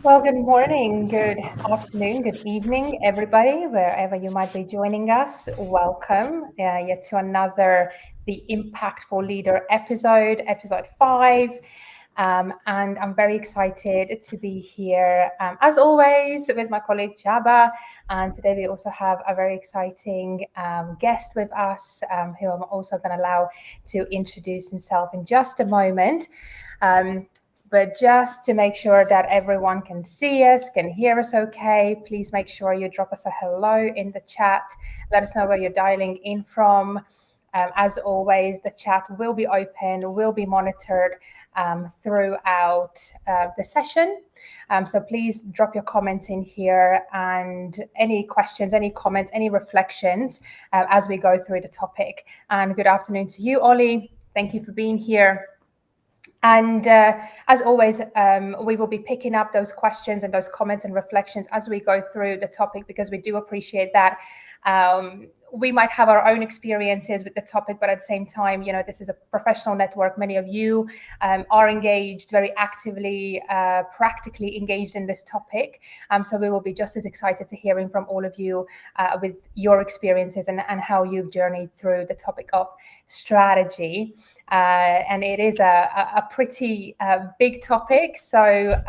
Well, good morning, good afternoon, good evening, everybody, wherever you might be joining us. Welcome yet to another The Impactful Leader episode 5. And I'm very excited to be here, as always, with my colleague Jabba. And today we also have a very exciting guest with us, who I'm also going to allow to introduce himself in just a moment. But just to make sure that everyone can see us, can hear us okay, please make sure you drop us a hello in the chat. Let us know where you're dialing in from. As always, the chat will be open, will be monitored throughout the session. So please drop your comments in here and any questions, any comments, any reflections as we go through the topic. And good afternoon to you, Ollie. Thank you for being here. And as always, we will be picking up those questions and those comments and reflections as we go through the topic, because we do appreciate that. We might have our own experiences with the topic, but at the same time, you know, this is a professional network. Many of you are engaged very actively, practically engaged in this topic. So we will be just as excited to hearing from all of you with your experiences and how you've journeyed through the topic of strategy. And it is a pretty big topic. So,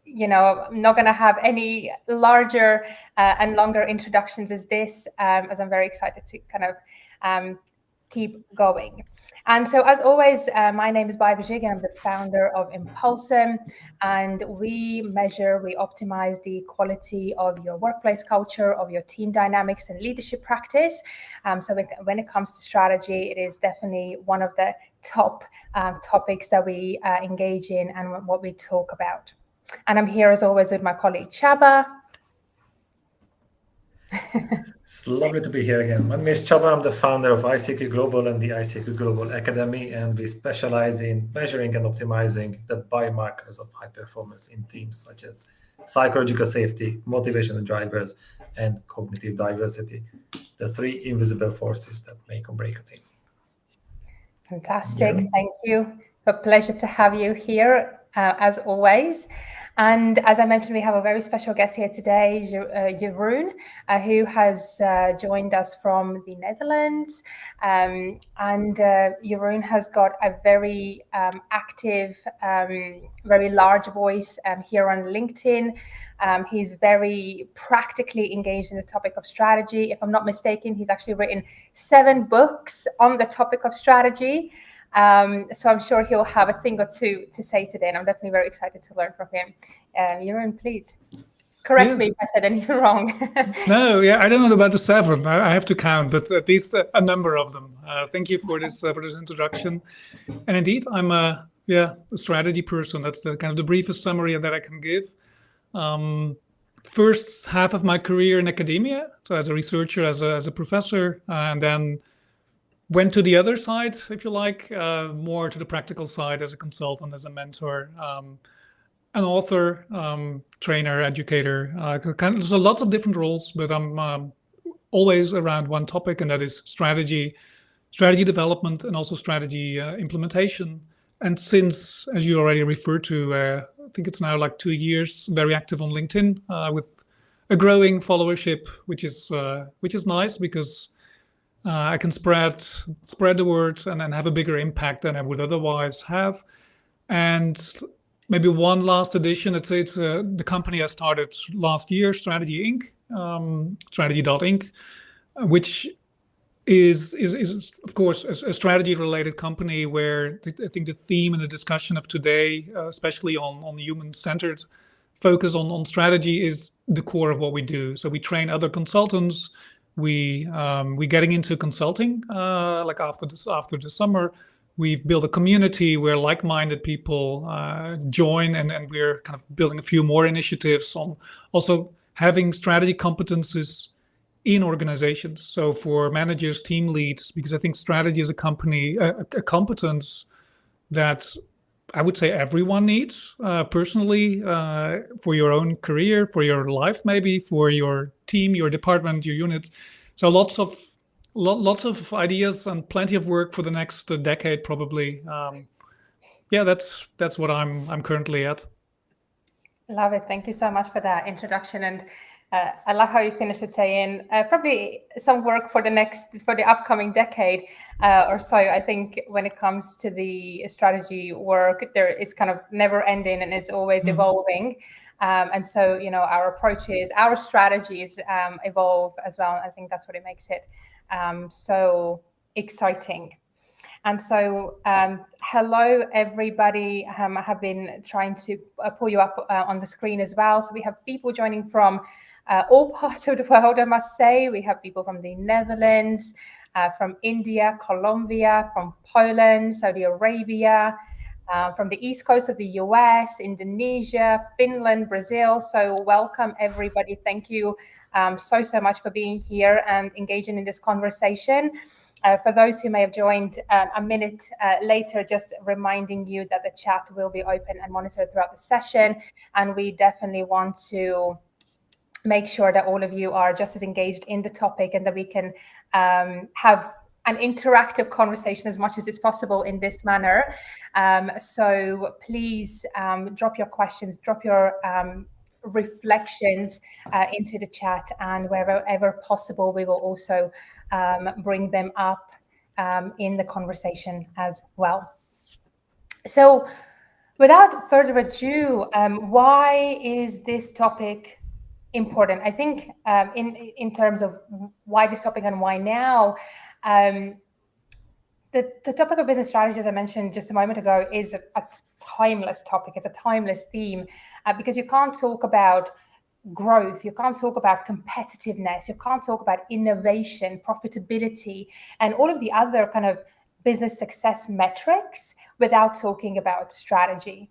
you know, I'm not going to have any larger and longer introductions as this, as I'm very excited to kind of keep going. And so, as always, my name is Baiba Jig, and I'm the founder of Impulsum. And we measure, we optimize the quality of your workplace culture, of your team dynamics and leadership practice. So when it comes to strategy, it is definitely one of the top topics that we engage in and what we talk about. And I'm here as always with my colleague Chaba. It's lovely to be here again. My name is Chaba. I'm the founder of ICQ Global and the ICQ Global Academy, and we specialize in measuring and optimizing the biomarkers of high performance in teams such as psychological safety, motivational drivers, and cognitive diversity. The three invisible forces that make or break a team. Fantastic. Thank you. A pleasure to have you here, as always. And as I mentioned, we have a very special guest here today, Jeroen, who has joined us from the Netherlands. And Jeroen has got a very active, very large voice here on LinkedIn. He's very practically engaged in the topic of strategy. If I'm not mistaken, he's actually written 7 books on the topic of strategy. So I'm sure he'll have a thing or two to say today, and I'm definitely very excited to learn from him. Jeroen, please correct me if I said anything wrong. No, yeah, I don't know about the 7. I have to count, but at least a number of them. Thank you for this introduction. And indeed, I'm a strategy person. That's the kind of the briefest summary that I can give. First half of my career in academia, so as a researcher, as a professor, and then went to the other side, if you like, more to the practical side as a consultant, as a mentor, an author, trainer, educator. There's a lot of different roles, but I'm always around one topic, and that is strategy development, and also strategy implementation. And since, as you already referred to, I think it's now like 2 years, very active on LinkedIn with a growing followership, which is nice because I can spread the word and have a bigger impact than I would otherwise have. And maybe one last addition, it's the company I started last year, Strategy Inc., strategy.inc, which is of course a strategy related company where I think the theme and the discussion of today, especially on the human centered focus on strategy, is the core of what we do. So we train other consultants. We're getting into consulting like after the summer. We've built a community where like-minded people join, and we're kind of building a few more initiatives on also having strategy competences in organizations. So for managers, team leads, because I think strategy is a competence that I would say everyone needs personally for your own career, for your life, maybe for your team, your department, your unit. So lots of ideas and plenty of work for the next decade, probably. That's what I'm currently at. Love it. Thank you so much for that introduction. And I love how you finished it saying probably some work for the upcoming decade or so. I think when it comes to the strategy work, it's kind of never ending and it's always evolving. And so, our approaches, our strategies evolve as well. I think that's what it makes it so exciting. And so, hello, everybody. I have been trying to pull you up on the screen as well. So we have people joining from all parts of the world, I must say. We have people from the Netherlands, from India, Colombia, from Poland, Saudi Arabia, from the East Coast of the US, Indonesia, Finland, Brazil. So welcome, everybody. Thank you so much for being here and engaging in this conversation. For those who may have joined a minute later, just reminding you that the chat will be open and monitored throughout the session. And we definitely want to make sure that all of you are just as engaged in the topic and that we can have an interactive conversation as much as it's possible in this manner. So please drop your questions, drop your reflections into the chat, and wherever possible, we will also bring them up in the conversation as well. So without further ado, why is this topic important? I think in terms of why this topic and why now, the topic of business strategy, as I mentioned just a moment ago, is a timeless topic. It's a timeless theme because you can't talk about growth, you can't talk about competitiveness, you can't talk about innovation, profitability, and all of the other kind of business success metrics without talking about strategy.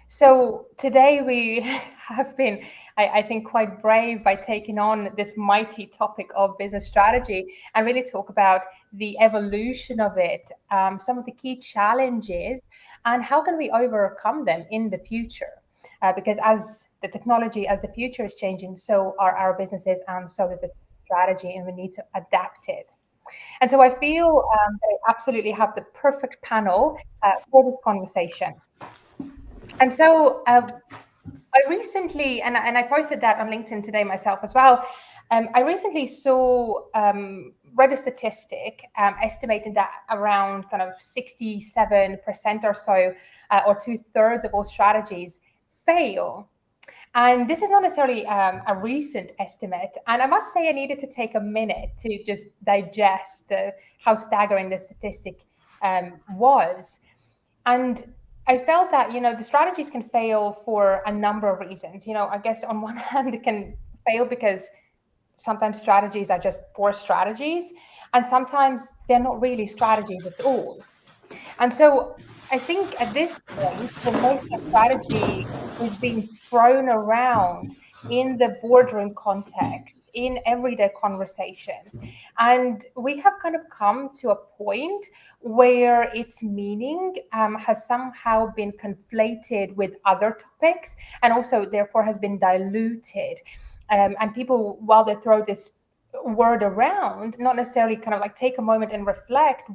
So today we have been, I think, quite brave by taking on this mighty topic of business strategy and really talk about the evolution of it, some of the key challenges, and how can we overcome them in the future? Because as the technology, as the future is changing, so are our businesses and so is the strategy, and we need to adapt it. And so I feel that I absolutely have the perfect panel for this conversation. And so I recently, and I posted that on LinkedIn today myself as well, I recently read a statistic estimating that around kind of 67% or so, or 2/3 of all strategies fail. And this is not necessarily a recent estimate. And I must say I needed to take a minute to just digest how staggering the statistic was. And I felt that, the strategies can fail for a number of reasons. I guess on one hand, it can fail because sometimes strategies are just poor strategies, and sometimes they're not really strategies at all. And so I think at this point, the most of strategy is being thrown around in the boardroom context, in everyday conversations. And we have kind of come to a point where its meaning has somehow been conflated with other topics, and also therefore has been diluted. And people, while they throw this word around, not necessarily kind of like take a moment and reflect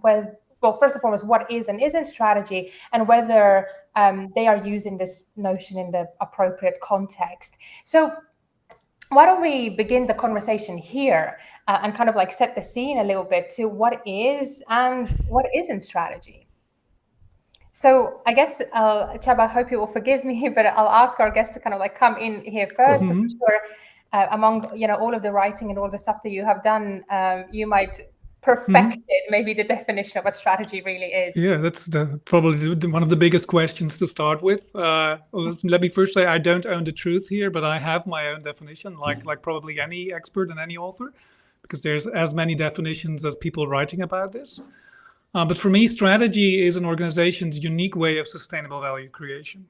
well, first and foremost, what is and isn't strategy, and whether they are using this notion in the appropriate context. So why don't we begin the conversation here and kind of like set the scene a little bit to what is and what isn't strategy. So I guess, Csaba, I hope you will forgive me, but I'll ask our guests to kind of like come in here first. I'm sure among all of the writing and all the stuff that you have done, you might perfected maybe the definition of what strategy really is. Yeah, that's probably one of the biggest questions to start with. Let me first say I don't own the truth here, but I have my own definition, like probably any expert and any author, because there's as many definitions as people writing about this. But for me, strategy is an organization's unique way of sustainable value creation.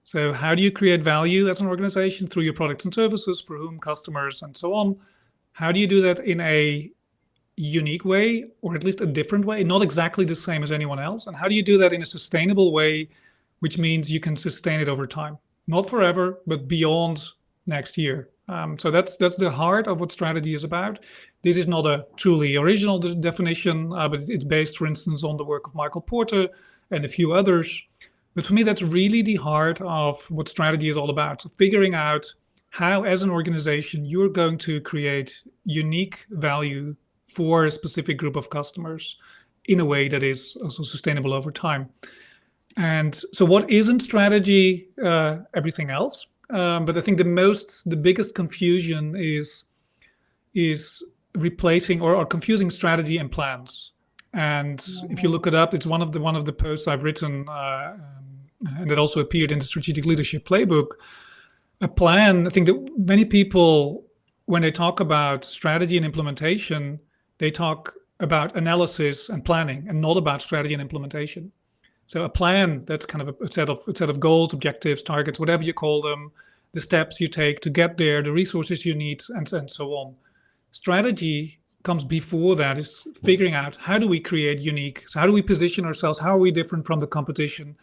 So how do you create value as an organization through your products and services, for whom, customers, and so on? How do you do that in a unique way, or at least a different way, not exactly the same as anyone else? And how do you do that in a sustainable way, which means you can sustain it over time, not forever, but beyond next year? So that's the heart of what strategy is about. This is not a truly original definition, but it's based, for instance, on the work of Michael Porter and a few others. But for me, that's really the heart of what strategy is all about. So figuring out how, as an organization, you're going to create unique value for a specific group of customers in a way that is also sustainable over time. And so, what isn't strategy? Everything else. But I think the biggest confusion is replacing or confusing strategy and plans. And if you look it up, it's one of the posts I've written, and it also appeared in the Strategic Leadership Playbook. A plan. I think that many people, when they talk about strategy and implementation, they talk about analysis and planning, and not about strategy and implementation. So a plan, that's kind of a set of goals, objectives, targets, whatever you call them, the steps you take to get there, the resources you need, and so on. Strategy comes before that, is figuring out how do we create unique, so how do we position ourselves, how are we different from the competition.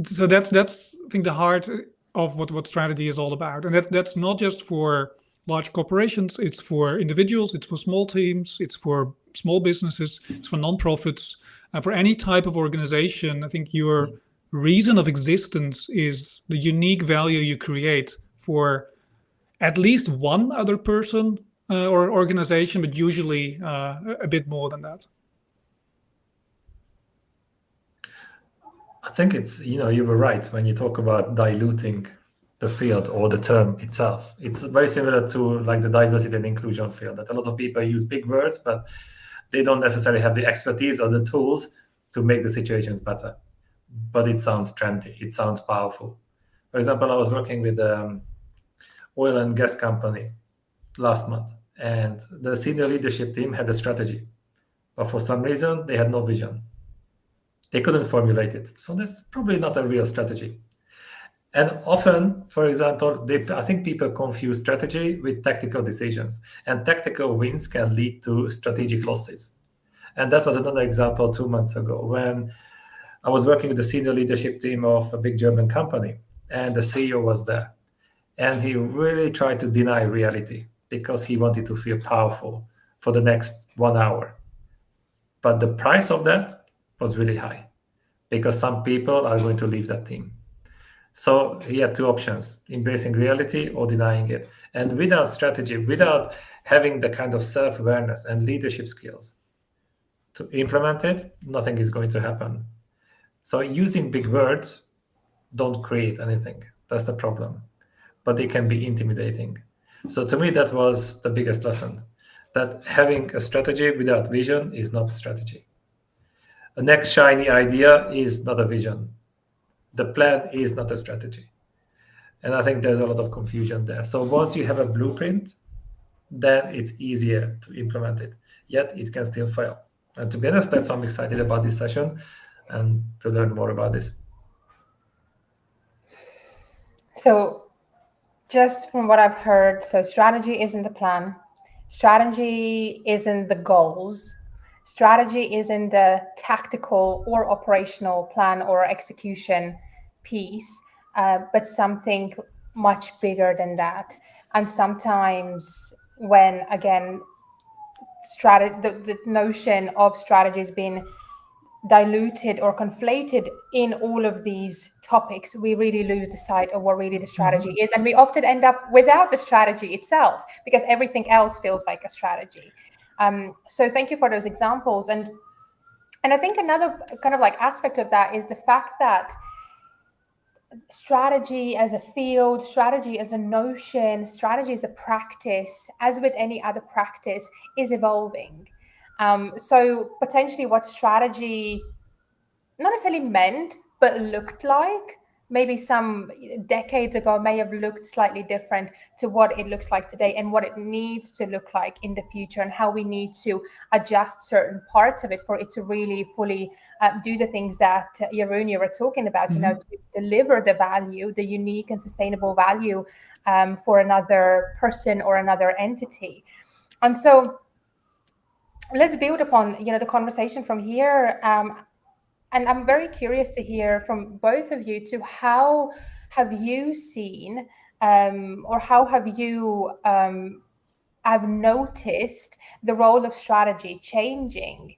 So that's I think the heart of what strategy is all about. And that's not just for large corporations, it's for individuals, it's for small teams, it's for small businesses, it's for nonprofits, for any type of organization. I think your reason of existence is the unique value you create for at least one other person or organization, but usually a bit more than that. I think it's, you were right when you talk about diluting the field or the term itself. It's very similar to like the diversity and inclusion field, that a lot of people use big words, but they don't necessarily have the expertise or the tools to make the situations better. But it sounds trendy, it sounds powerful. For example, I was working with an oil and gas company last month, and the senior leadership team had a strategy, but for some reason they had no vision. They couldn't formulate it. So that's probably not a real strategy. And often, for example, I think people confuse strategy with tactical decisions, and tactical wins can lead to strategic losses. And that was another example 2 months ago when I was working with the senior leadership team of a big German company, and the CEO was there. And he really tried to deny reality because he wanted to feel powerful for the next 1 hour. But the price of that was really high because some people are going to leave that team. So he had two options: embracing reality or denying it. And without strategy, without having the kind of self-awareness and leadership skills to implement it, nothing is going to happen. So using big words don't create anything. That's the problem. But they can be intimidating. So to me, that was the biggest lesson, that having a strategy without vision is not strategy. The next shiny idea is not a vision. The plan is not a strategy. And I think there's a lot of confusion there. So once you have a blueprint, then it's easier to implement it. Yet it can still fail. And to be honest, that's why I'm excited about this session and to learn more about this. So just from what I've heard, so strategy isn't the plan. Strategy isn't the goals. Strategy isn't the tactical or operational plan or execution piece, but something much bigger than that. And sometimes when, again, the notion of strategy has been diluted or conflated in all of these topics, we really lose the sight of what really the strategy is. And we often end up without the strategy itself because everything else feels like a strategy. So thank you for those examples. And I think another kind of like aspect of that is the fact that strategy as a field, strategy as a notion, strategy as a practice, as with any other practice, is evolving. So potentially what strategy not necessarily meant, but looked like maybe some decades ago may have looked slightly different to what it looks like today and what it needs to look like in the future, and how we need to adjust certain parts of it for it to really fully do the things that Jeroen, you were talking about, to deliver the value, the unique and sustainable value for another person or another entity. And so let's build upon, the conversation from here. And I'm very curious to hear from both of you to how have you seen or how have you have noticed the role of strategy changing?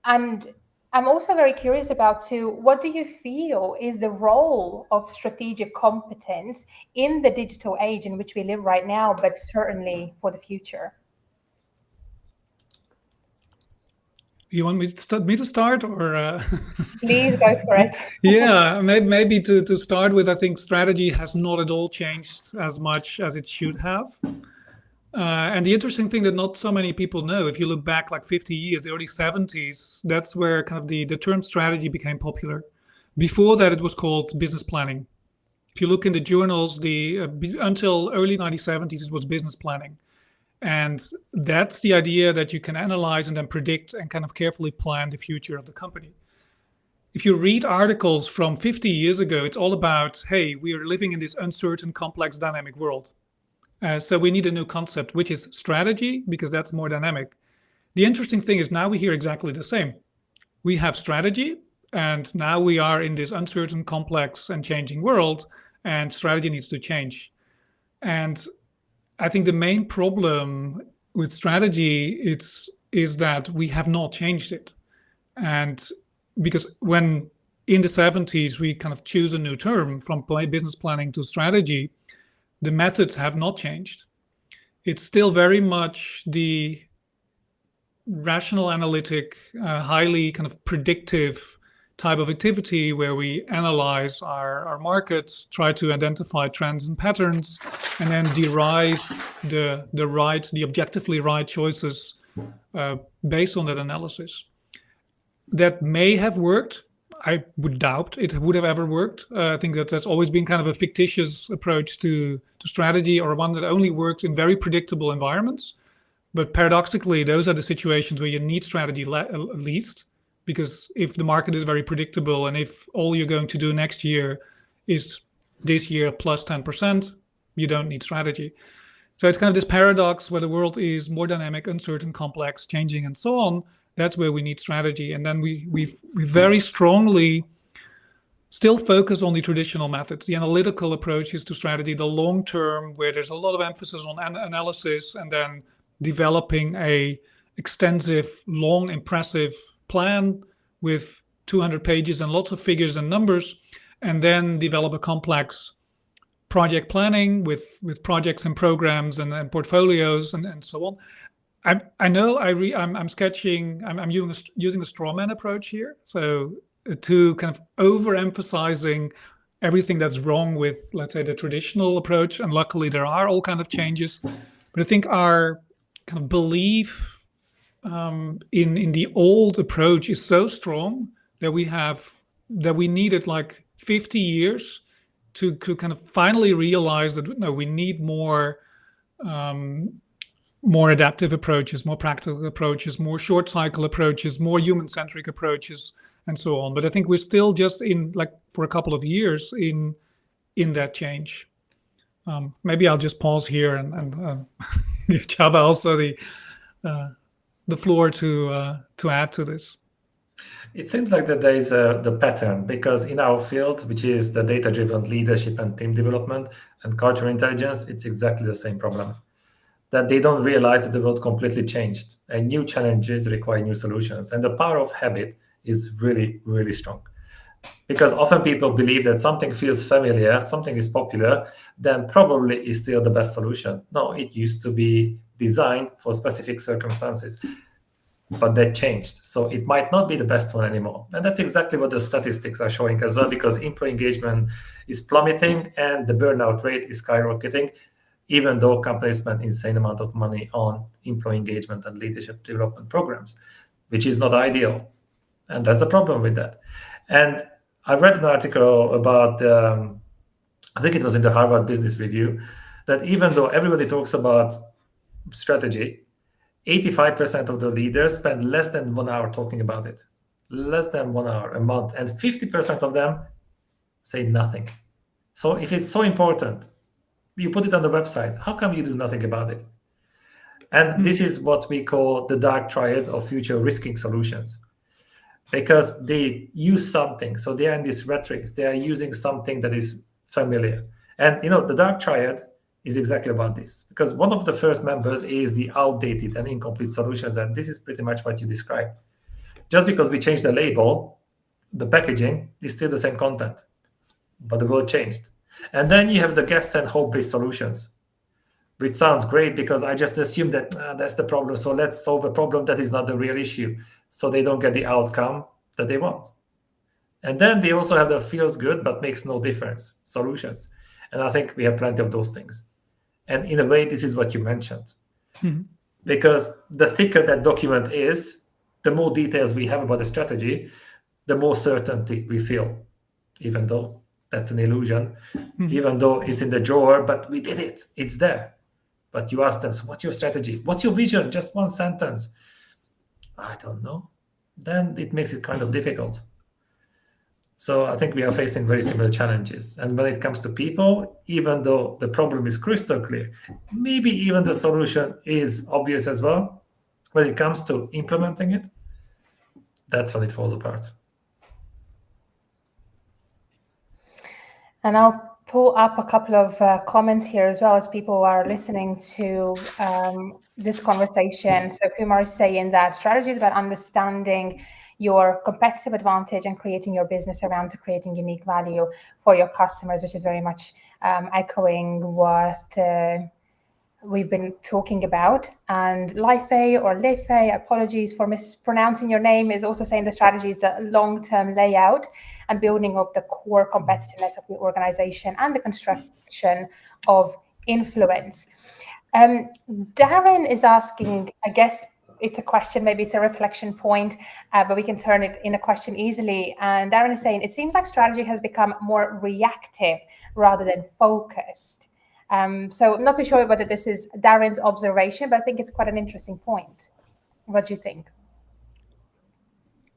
And I'm also very curious about what do you feel is the role of strategic competence in the digital age in which we live right now, but certainly for the future? You want me to start, or? Please go for it. Yeah, maybe to start with, I think strategy has not at all changed as much as it should have. And the interesting thing that not so many people know, if you look back like 50 years, the early 70s, that's where kind of the term strategy became popular. Before that, it was called business planning. If you look in the journals, until early 1970s, it was business planning. And that's the idea that you can analyze and then predict and kind of carefully plan the future of the company. If you read articles from 50 years ago, it's all about, hey, we are living in this uncertain, complex, dynamic world. So we need a new concept, which is strategy, because that's more dynamic. The interesting thing is now we hear exactly the same. We have strategy, and now we are in this uncertain, complex, and changing world, and strategy needs to change. And I think the main problem with strategy is that we have not changed it. And because when in the 70s we kind of choose a new term from business planning to strategy, the methods have not changed. It's still very much the rational analytic, highly kind of predictive type of activity where we analyze our markets, try to identify trends and patterns, and then derive the objectively right choices based on that analysis. That may have worked. I would doubt it would have ever worked. I think that's always been kind of a fictitious approach to strategy, or one that only works in very predictable environments. But paradoxically, those are the situations where you need strategy at least, because if the market is very predictable and if all you're going to do next year is this year plus 10%, you don't need strategy. So it's kind of this paradox where the world is more dynamic, uncertain, complex, changing, and so on. That's where we need strategy. And then we very strongly still focus on the traditional methods, the analytical approaches to strategy, the long term, where there's a lot of emphasis on analysis and then developing a extensive, long, impressive plan with 200 pages and lots of figures and numbers, and then develop a complex project planning with projects and programs and portfolios and so on. I know I'm sketching, I'm using a straw man approach here. So to kind of overemphasizing everything that's wrong with, let's say, the traditional approach. And luckily there are all kind of changes. But I think our kind of belief in the old approach is so strong that we needed like 50 years to kind of finally realize that no, we need more adaptive approaches, more practical approaches, more short cycle approaches, more human-centric approaches, and so on. But I think we're still just in, like, for a couple of years in that change. Maybe I'll just pause here and give Csaba also the floor to add to this. It seems like that there is the pattern, because in our field, which is the data-driven leadership and team development and cultural intelligence, it's exactly the same problem. That they don't realize that the world completely changed and new challenges require new solutions. And the power of habit is really, really strong. Because often people believe that something feels familiar, something is popular, then probably is still the best solution. No, it used to be designed for specific circumstances, but that changed. So it might not be the best one anymore. And that's exactly what the statistics are showing as well, because employee engagement is plummeting and the burnout rate is skyrocketing, even though companies spend insane amount of money on employee engagement and leadership development programs, which is not ideal. And that's the problem with that. And I read an article about, I think it was in the Harvard Business Review, that even though everybody talks about strategy, 85% of the leaders spend less than 1 hour talking about it. Less than 1 hour a month. And 50% of them say nothing. So if it's so important, you put it on the website, how come you do nothing about it? And this is what we call the dark triad of future risking solutions, because they use something. So they are in this rat race. They are using something that is familiar. And the dark triad is exactly about this, because one of the first members is the outdated and incomplete solutions. And this is pretty much what you described. Just because we changed the label, the packaging is still the same content, but the world changed. And then you have the guess and hope-based solutions, which sounds great because I just assume that that's the problem. So let's solve a problem that is not the real issue. So they don't get the outcome that they want. And then they also have the feels good, but makes no difference solutions. And I think we have plenty of those things. And in a way, this is what you mentioned. Because the thicker that document is, the more details we have about the strategy, the more certainty we feel, even though that's an illusion, even though it's in the drawer, but we did it. It's there. But you ask them, so what's your strategy? What's your vision? Just one sentence. I don't know. Then it makes it kind of difficult. So I think we are facing very similar challenges. And when it comes to people, even though the problem is crystal clear, maybe even the solution is obvious as well, when it comes to implementing it, that's when it falls apart. And I'll pull up a couple of comments here as well as people are listening to this conversation. So Kumar is saying that strategy is about understanding your competitive advantage and creating your business around to creating unique value for your customers, which is very much echoing what we've been talking about. And Leife or Leife, apologies for mispronouncing your name, is also saying the strategy is the long-term layout and building of the core competitiveness of the organization and the construction of influence. Darren is asking, I guess it's a question, maybe it's a reflection point, but we can turn it in a question easily. And Darren is saying, it seems like strategy has become more reactive rather than focused. So I'm not too sure whether this is Darren's observation, but I think it's quite an interesting point. What do you think?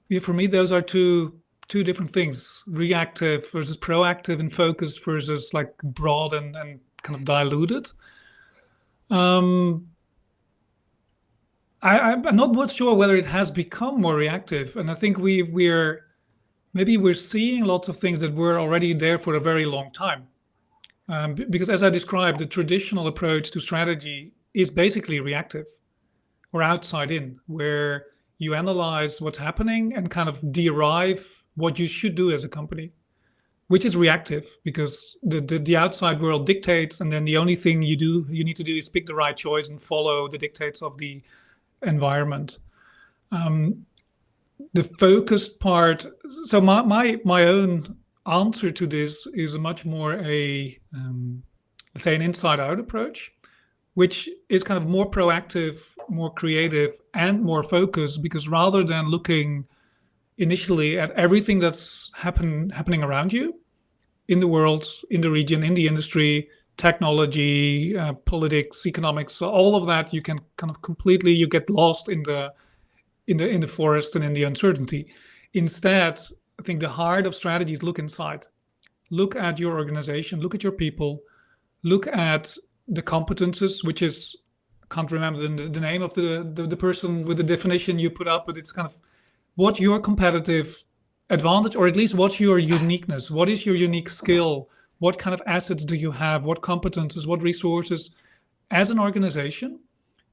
Yeah, for me, those are two different things: reactive versus proactive, and focused versus like broad and kind of diluted. I'm not much sure whether it has become more reactive, and I think we're seeing lots of things that were already there for a very long time. Because as I described, the traditional approach to strategy is basically reactive or outside in, where you analyze what's happening and kind of derive what you should do as a company, which is reactive because the outside world dictates, and then the only thing you need to do is pick the right choice and follow the dictates of the environment. The focused part, so my own answer to this is a much more let's say an inside-out approach, which is kind of more proactive, more creative, and more focused, because rather than looking initially at everything that's happening around you in the world, in the region, in the industry, technology, politics, economics, so all of that, you can kind of completely, you get lost in the forest and in the uncertainty. Instead, I think the heart of strategy is look inside. Look at your organization, look at your people, look at the competences, which is, I can't remember the name of the person with the definition you put up, but it's kind of what's your competitive advantage, or at least what's your uniqueness? What is your unique skill? What kind of assets do you have? What competences, what resources as an organization?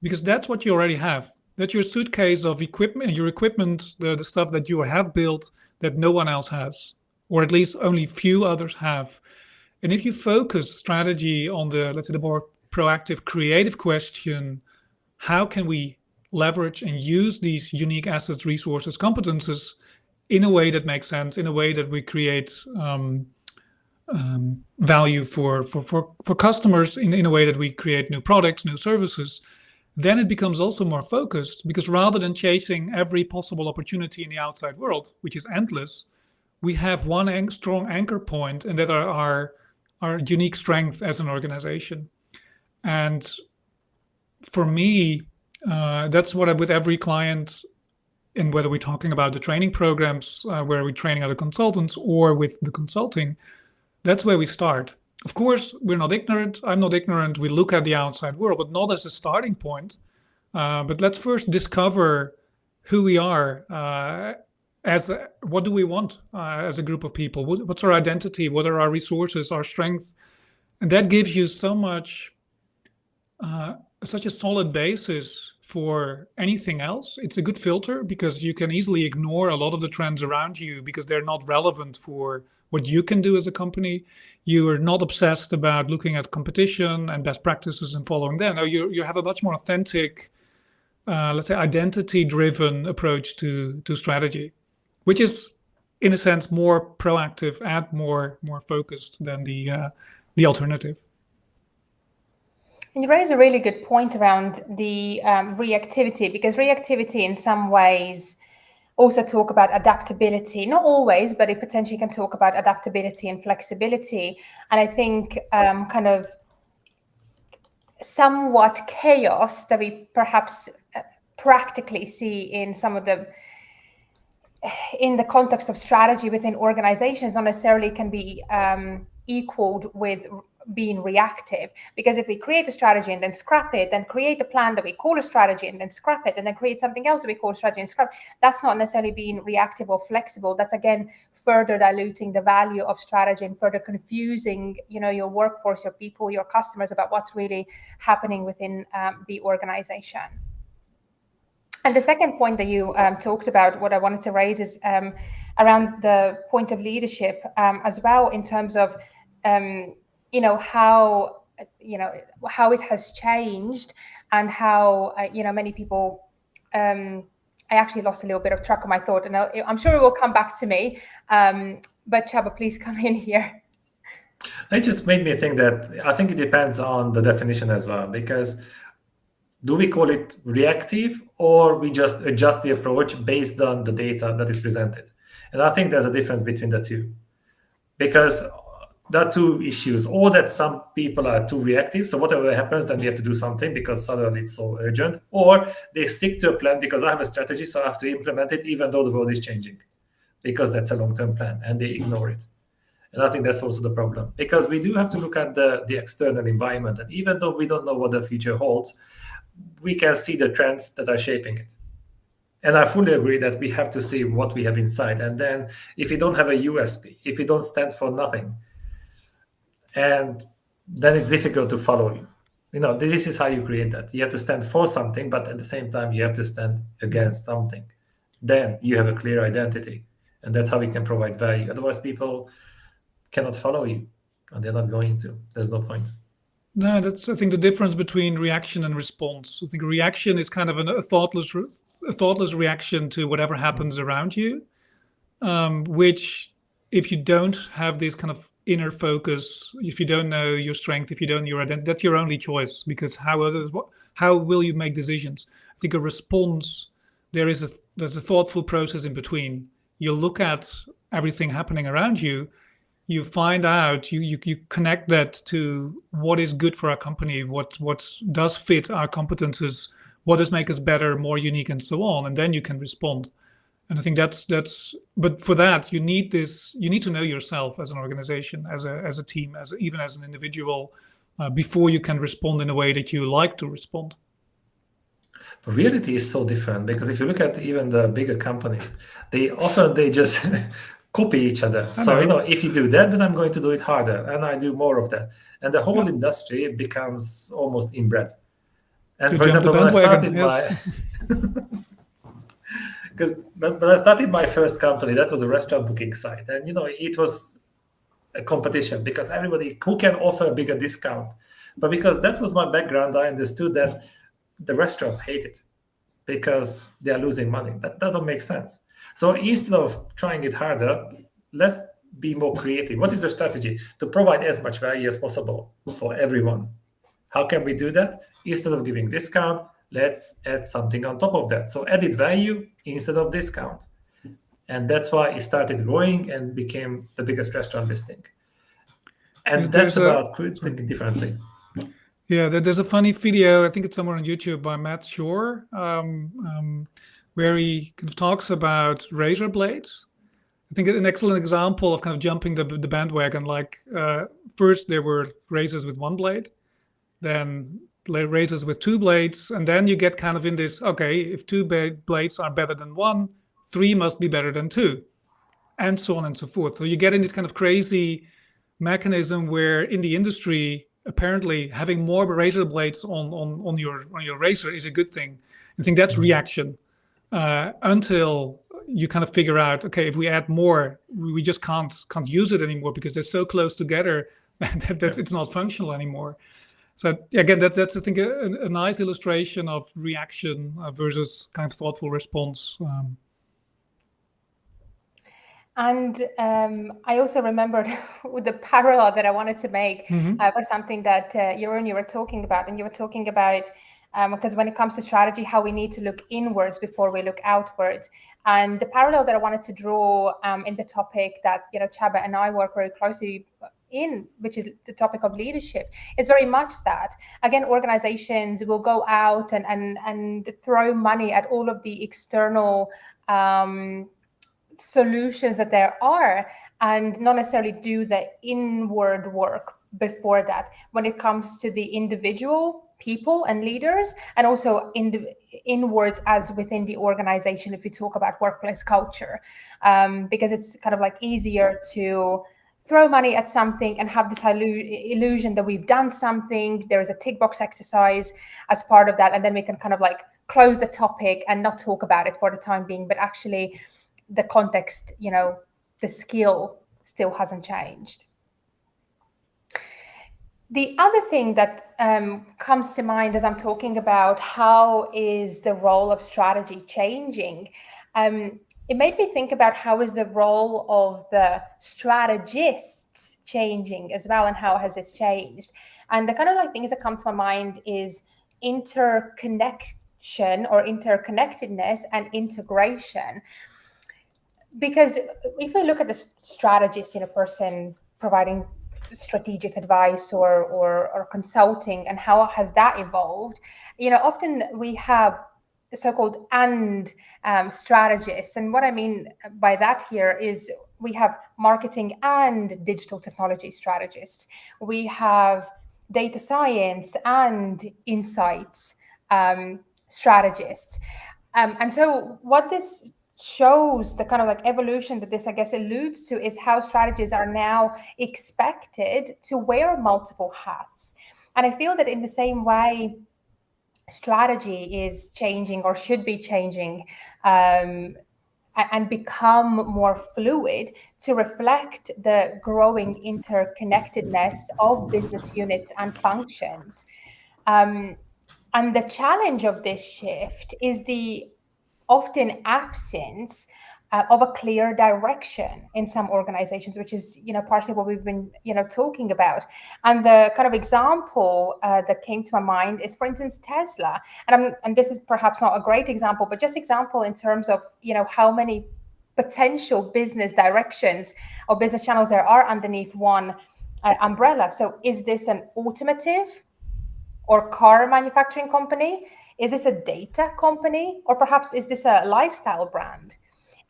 Because that's what you already have. That's your suitcase of equipment, your equipment, the stuff that you have built that no one else has, or at least only few others have. And if you focus strategy on let's say the more proactive, creative question, how can we leverage and use these unique assets, resources, competences in a way that makes sense, in a way that we create value for customers, in a way that we create new products, new services, then it becomes also more focused, because rather than chasing every possible opportunity in the outside world, which is endless, we have one strong anchor point, and that are our unique strength as an organization. And for me, that's what with every client, and whether we're talking about the training programs where we're training other consultants or with the consulting, that's where we start. Of course, we're not ignorant. I'm not ignorant. We look at the outside world, but not as a starting point. But let's first discover who we are. What do we want as a group of people? What's our identity? What are our resources, our strength? And that gives you so much, such a solid basis for anything else. It's a good filter because you can easily ignore a lot of the trends around you because they're not relevant for what you can do as a company. You are not obsessed about looking at competition and best practices and following them. No, you have a much more authentic, let's say, identity-driven approach to strategy, which is, in a sense, more proactive and more focused than the alternative. And you raise a really good point around the reactivity, because reactivity in some ways also talk about adaptability. Not always, but it potentially can talk about adaptability and flexibility. And I think kind of somewhat chaos that we perhaps practically see in some of in the context of strategy within organizations not necessarily can be equaled with being reactive. Because if we create a strategy and then scrap it, then create a plan that we call a strategy and then scrap it, and then create something else that we call a strategy and scrap, that's not necessarily being reactive or flexible. That's again further diluting the value of strategy and further confusing, your workforce, your people, your customers about what's really happening within the organization. And the second point that you talked about, what I wanted to raise is around the point of leadership as well, in terms of how it has changed and how many people. I actually lost a little bit of track of my thought, and I'm sure it will come back to me. But Csaba, please come in here. It just made me think that I think it depends on the definition as well, because do we call it reactive or we just adjust the approach based on the data that is presented? And I think there's a difference between the two, because there are two issues, or that some people are too reactive. So whatever happens, then we have to do something because suddenly it's so urgent, or they stick to a plan because I have a strategy, so I have to implement it even though the world is changing, because that's a long-term plan, and they ignore it. And I think that's also the problem, because we do have to look at the external environment. And even though we don't know what the future holds, we can see the trends that are shaping it. And I fully agree that we have to see what we have inside. And then if we don't have a USP, if we don't stand for nothing, and then it's difficult to follow you. This is how you create that. You have to stand for something, but at the same time, you have to stand against something. Then you have a clear identity. And that's how we can provide value. Otherwise, people cannot follow you, and they're not going to. There's no point. No, that's, I think, the difference between reaction and response. I think reaction is kind of a thoughtless reaction to whatever happens around you, which, if you don't have this kind of inner focus, if you don't know your strength, if you don't know your identity, that's your only choice, because how will you make decisions? I think a response, there's a thoughtful process in between. You look at everything happening around you, you find out, you connect that to what is good for our company, what does fit our competences, what does make us better, more unique, and so on, and then you can respond. And I think that's. But for that, you need to know yourself as an organization, as a team, even as an individual, before you can respond in a way that you like to respond. But reality is so different, because if you look at even the bigger companies, they just copy each other. So, if you do that, then I'm going to do it harder, and I do more of that. And the whole industry becomes almost inbred. And for example, when I started when I started my first company, that was a restaurant booking site. And, it was a competition, because everybody who can offer a bigger discount. But because that was my background, I understood that the restaurants hate it because they are losing money. That doesn't make sense. So instead of trying it harder, let's be more creative. What is the strategy? To provide as much value as possible for everyone. How can we do that? Instead of giving discount, let's add something on top of that. So added value instead of discount. And that's why it started growing and became the biggest restaurant listing. And that's about thinking differently. Yeah, there's a funny video, I think it's somewhere on YouTube, by Matt Shore, where he kind of talks about razor blades. I think an excellent example of kind of jumping the bandwagon. Like first there were razors with one blade, then razors with two blades, and then you get kind of in this, okay, if two blades are better than one, three must be better than two, and so on and so forth. So you get in this kind of crazy mechanism where in the industry, apparently having more razor blades on your razor is a good thing. I think that's reaction until you kind of figure out, okay, if we add more, we just can't use it anymore because they're so close together that it's not functional anymore. So again, that's I think a nice illustration of reaction versus kind of thoughtful response. And I also remembered with the parallel that I wanted to make for something that Jeroen, you were talking about, and you were talking about because when it comes to strategy, how we need to look inwards before we look outwards. And the parallel that I wanted to draw in the topic that Csaba and I work very closely in, which is the topic of leadership, is very much that. Again, organizations will go out and throw money at all of the external solutions that there are, and not necessarily do the inward work before that when it comes to the individual people and leaders, and also inwards as within the organization if we talk about workplace culture, because it's kind of like easier to throw money at something and have this illusion that we've done something. There is a tick box exercise as part of that, and then we can kind of like close the topic and not talk about it for the time being, but actually the context, the skill still hasn't changed. The other thing that comes to mind as I'm talking about how is the role of strategy changing, it made me think about how is the role of the strategists changing as well, and how has it changed. And the kind of like things that come to my mind is interconnection or interconnectedness and integration. Because if we look at the strategist, person providing strategic advice or consulting, and how has that evolved, often we have so-called strategists. And what I mean by that here is we have marketing and digital technology strategists. We have data science and insights strategists. And so what this shows, the kind of like evolution that this, I guess, alludes to, is how strategists are now expected to wear multiple hats. And I feel that in the same way, strategy is changing or should be changing and become more fluid to reflect the growing interconnectedness of business units and functions. And the challenge of this shift is the often absence of a clear direction in some organizations, which is, partially what we've been, talking about. And the kind of example that came to my mind is, for instance, Tesla. And this is perhaps not a great example, but just example in terms of, how many potential business directions or business channels there are underneath one umbrella. So is this an automotive or car manufacturing company? Is this a data company? Or perhaps is this a lifestyle brand?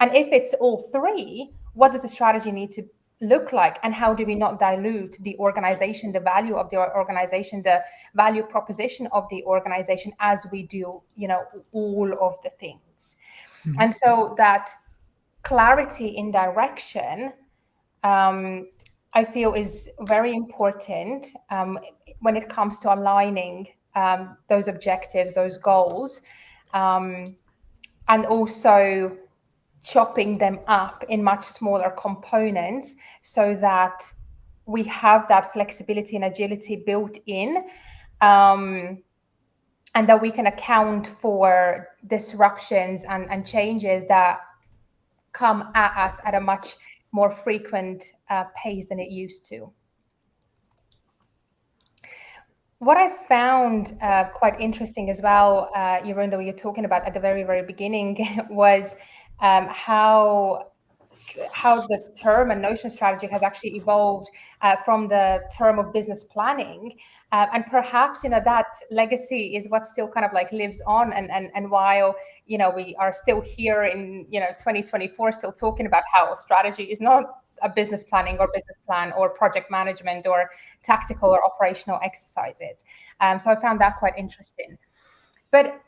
And if it's all three, what does the strategy need to look like? And how do we not dilute the organization, the value of the organization, the value proposition of the organization as we do, all of the things? Mm-hmm. And so that clarity in direction, I feel is very important when it comes to aligning those objectives, those goals, and also chopping them up in much smaller components so that we have that flexibility and agility built in, and that we can account for disruptions and changes that come at us at a much more frequent pace than it used to. What I found quite interesting as well, Jeroen, that you're talking about at the very, very beginning, was how the term and notion strategy has actually evolved from the term of business planning. And perhaps, that legacy is what still kind of like lives on. And while, we are still here in, 2024, still talking about how strategy is not a business planning or business plan or project management or tactical or operational exercises. So I found that quite interesting. But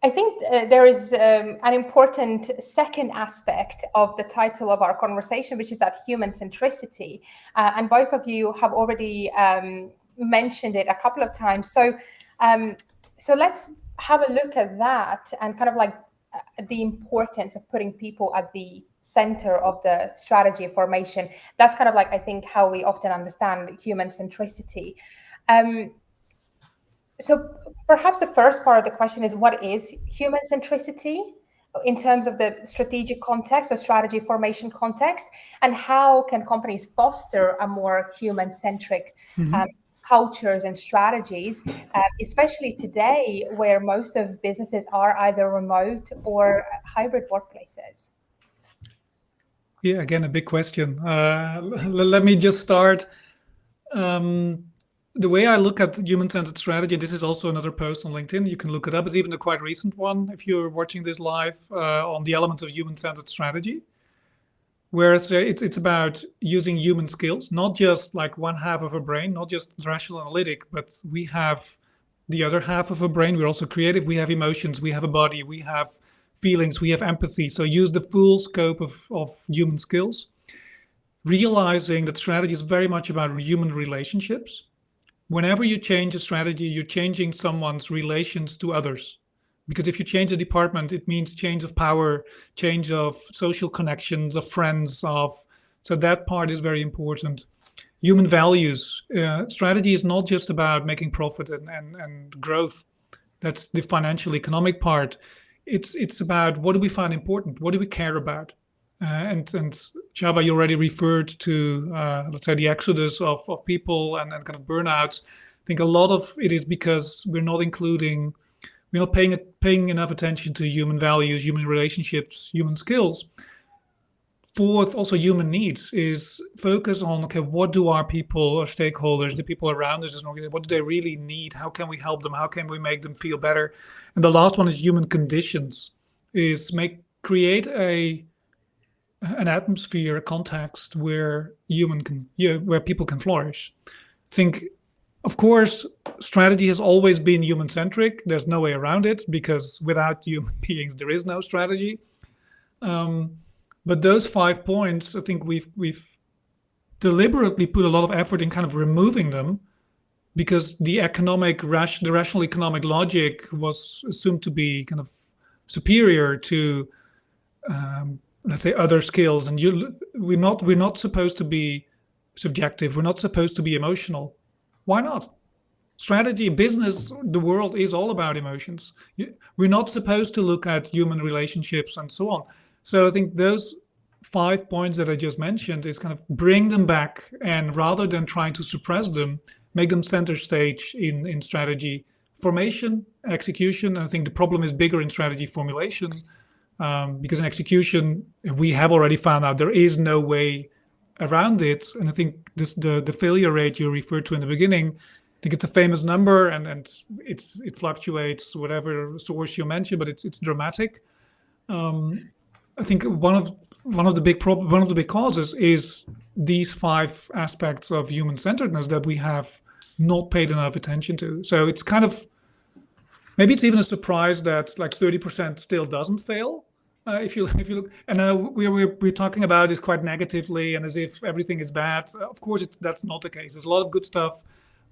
I think there is an important second aspect of the title of our conversation, which is that human centricity. And both of you have already mentioned it a couple of times. So let's have a look at that and kind of like the importance of putting people at the center of the strategy formation. That's kind of like, I think, how we often understand human centricity. So perhaps the first part of the question is, what is human centricity in terms of the strategic context or strategy formation context, and how can companies foster a more human-centric cultures and strategies, especially today where most of businesses are either remote or hybrid workplaces? Yeah, again, a big question. Let me just start. The way I look at human-centered strategy, this is also another post on LinkedIn, you can look it up. It's even a quite recent one if you're watching this live, on the elements of human-centered strategy, where it's about using human skills, not just like one half of a brain, not just rational analytic, but we have the other half of a brain. We're also creative. We have emotions. We have a body. We have feelings. We have empathy. So use the full scope of human skills, realizing that strategy is very much about human relationships. Whenever you change a strategy, you're changing someone's relations to others. Because if you change a department, it means change of power, change of social connections, of friends, so that part is very important. Human values. Strategy is not just about making profit and growth. That's the financial economic part. It's about, what do we find important? What do we care about? And Csaba, you already referred to, let's say, the exodus of people and kind of burnouts. I think a lot of it is because we're not paying enough attention to human values, human relationships, human skills. Fourth, also human needs, is focus on, okay, what do our people, our stakeholders, the people around us, what do they really need? How can we help them? How can we make them feel better? And the last one is human conditions, is create an atmosphere, a context where where people can flourish. I think, of course, strategy has always been human-centric. There's no way around it, because without human beings, there is no strategy. But those 5 points, I think we've deliberately put a lot of effort in kind of removing them, because the rational economic logic was assumed to be kind of superior to, let's say, other skills. And we're not supposed to be subjective. We're not supposed to be emotional. Why not? Strategy, business, the world is all about emotions. We're not supposed to look at human relationships and so on. So I think those 5 points that I just mentioned is kind of bring them back, and rather than trying to suppress them, make them center stage in strategy formation, execution. And I think the problem is bigger in strategy formulation, because in execution, we have already found out there is no way around it. And I think the failure rate you referred to in the beginning, I think it's a famous number, and it fluctuates, whatever source you mentioned, but it's dramatic. I think one of the big causes is these 5 aspects of human-centeredness that we have not paid enough attention to. So it's kind of, maybe it's even a surprise that like 30% still doesn't fail. If you look, and we're talking about this quite negatively and as if everything is bad. Of course, that's not the case. There's a lot of good stuff,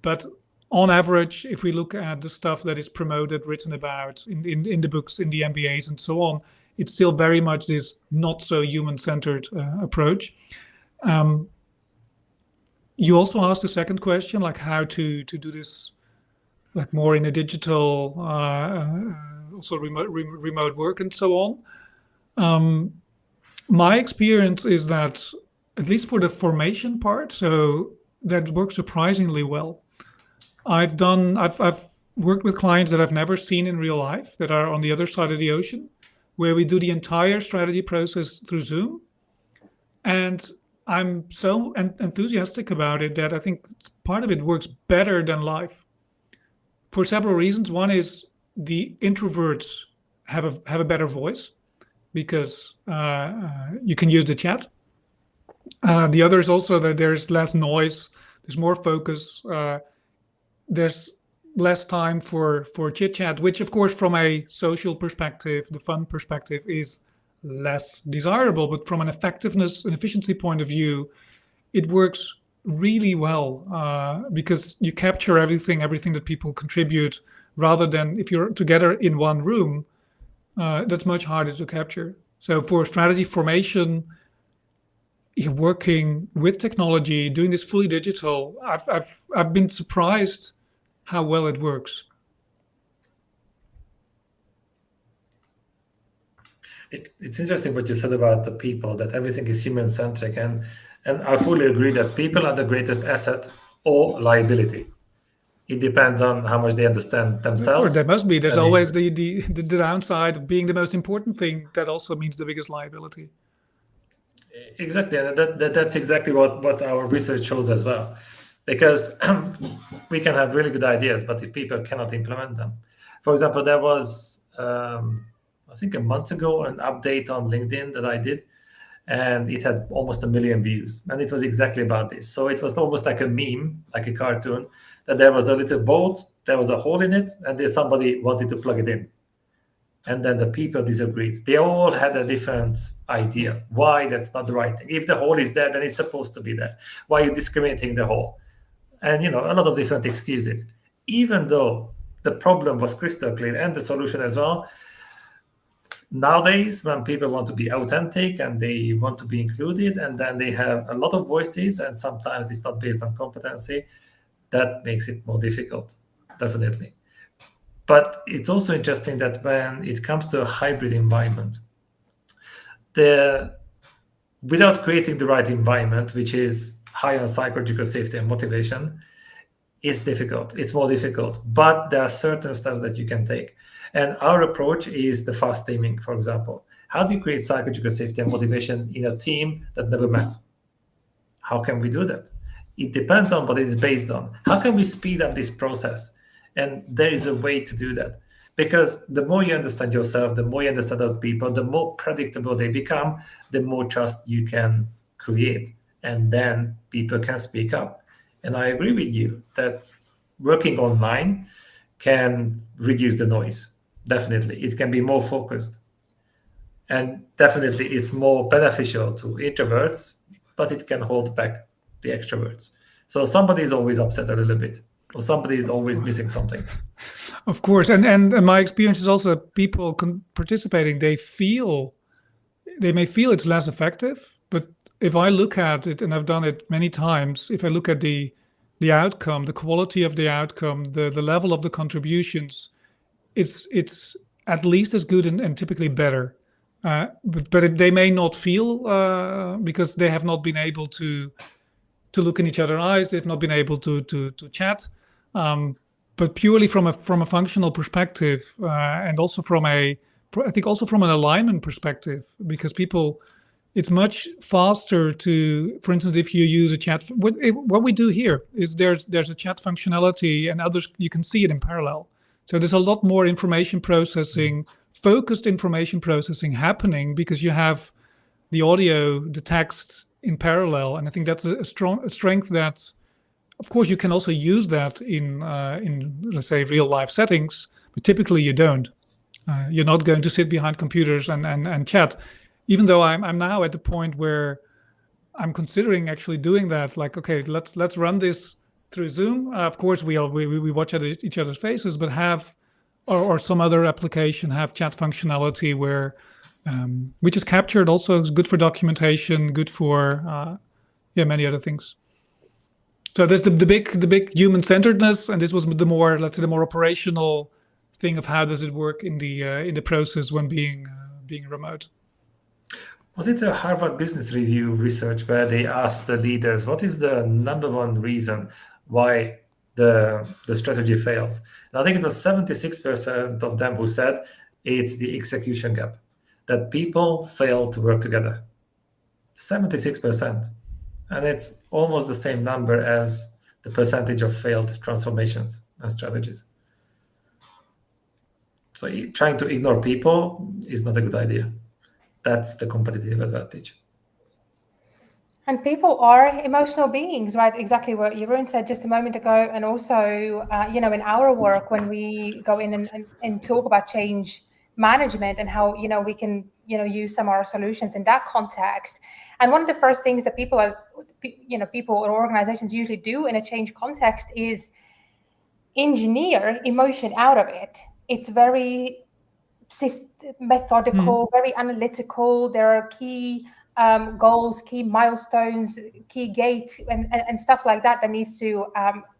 but on average, if we look at the stuff that is promoted, written about in the books, in the MBAs, and so on, it's still very much this not so human-centered approach. You also asked a second question, like how to do this, like more in a digital, also remote work and so on. My experience is that, at least for the formation part, so that works surprisingly well. I've worked with clients that I've never seen in real life, that are on the other side of the ocean, where we do the entire strategy process through Zoom. And I'm so enthusiastic about it that I think part of it works better than live, for several reasons. One is the introverts have a better voice, because you can use the chat. The other is also that there's less noise, there's more focus, there's less time for chit chat, which of course from a social perspective, the fun perspective, is less desirable. But from an effectiveness and efficiency point of view, it works really well because you capture everything that people contribute, rather than if you're together in one room, that's much harder to capture. So for strategy formation, working with technology, doing this fully digital, I've been surprised how well it works. It's interesting what you said about the people, that everything is human centric, and I fully agree that people are the greatest asset or liability. It depends on how much they understand themselves. Of course, there must be. There's and always the downside of being the most important thing. That also means the biggest liability. Exactly, and that's exactly what our research shows as well. Because we can have really good ideas, but if people cannot implement them. For example, there was, I think a month ago, an update on LinkedIn that I did, and it had almost 1 million views. And it was exactly about this. So it was almost like a meme, like a cartoon, that there was a little bolt, there was a hole in it, and then somebody wanted to plug it in. And then the people disagreed. They all had a different idea why that's not the right thing. If the hole is there, then it's supposed to be there. Why are you discriminating the hole? And a lot of different excuses. Even though the problem was crystal clear and the solution as well, nowadays when people want to be authentic and they want to be included, and then they have a lot of voices, and sometimes it's not based on competency, that makes it more difficult, definitely. But it's also interesting that when it comes to a hybrid environment, without creating the right environment, which is high on psychological safety and motivation, it's difficult. It's more difficult. But there are certain steps that you can take. And our approach is the fast teaming, for example. How do you create psychological safety and motivation in a team that never met? How can we do that? It depends on what it is based on. How can we speed up this process? And there is a way to do that. Because the more you understand yourself, the more you understand other people, the more predictable they become, the more trust you can create. And then people can speak up. And I agree with you that working online can reduce the noise. Definitely. It can be more focused. And definitely it's more beneficial to introverts, but it can hold back the extroverts. So somebody is always upset a little bit, or somebody is always missing something. Of course, and my experience is also people participating, they may feel it's less effective, but if I look at it, and I've done it many times, if I look at the outcome, the quality of the outcome, the level of the contributions, it's at least as good and typically better. But they may not feel because they have not been able to look in each other's eyes. They've not been able to chat. But purely from a functional perspective, and also I think also from an alignment perspective, because it's much faster to, for instance, if you use a chat. What we do here is there's a chat functionality, and others you can see it in parallel. So there's a lot more information processing, focused information processing happening because you have the audio, the text in parallel, and I think that's a strength that, of course, you can also use that in let's say real life settings, but typically you don't. You're not going to sit behind computers and chat. Even though I'm now at the point where I'm considering actually doing that. Like, okay, let's run this through Zoom. Of course, we watch at each other's faces, but have or some other application have chat functionality where which is captured. Also, it's good for documentation, good for many other things. So there's the big human centeredness, and this was the more, let's say, the more operational thing of how does it work in the process when being remote. Was it a Harvard Business Review research where they asked the leaders what is the number one reason why the strategy fails? And I think it was 76% of them who said it's the execution gap, that people fail to work together. 76%. And it's almost the same number as the percentage of failed transformations and strategies. So trying to ignore people is not a good idea. That's the competitive advantage. And people are emotional beings, right? Exactly what Jeroen said just a moment ago. And also, in our work, when we go in and talk about change management and how we can use some of our solutions in that context. And one of the first things that people or organizations usually do in a change context is engineer emotion out of it. It's very methodical, very analytical. There are key goals, key milestones, key gates, and stuff like that needs to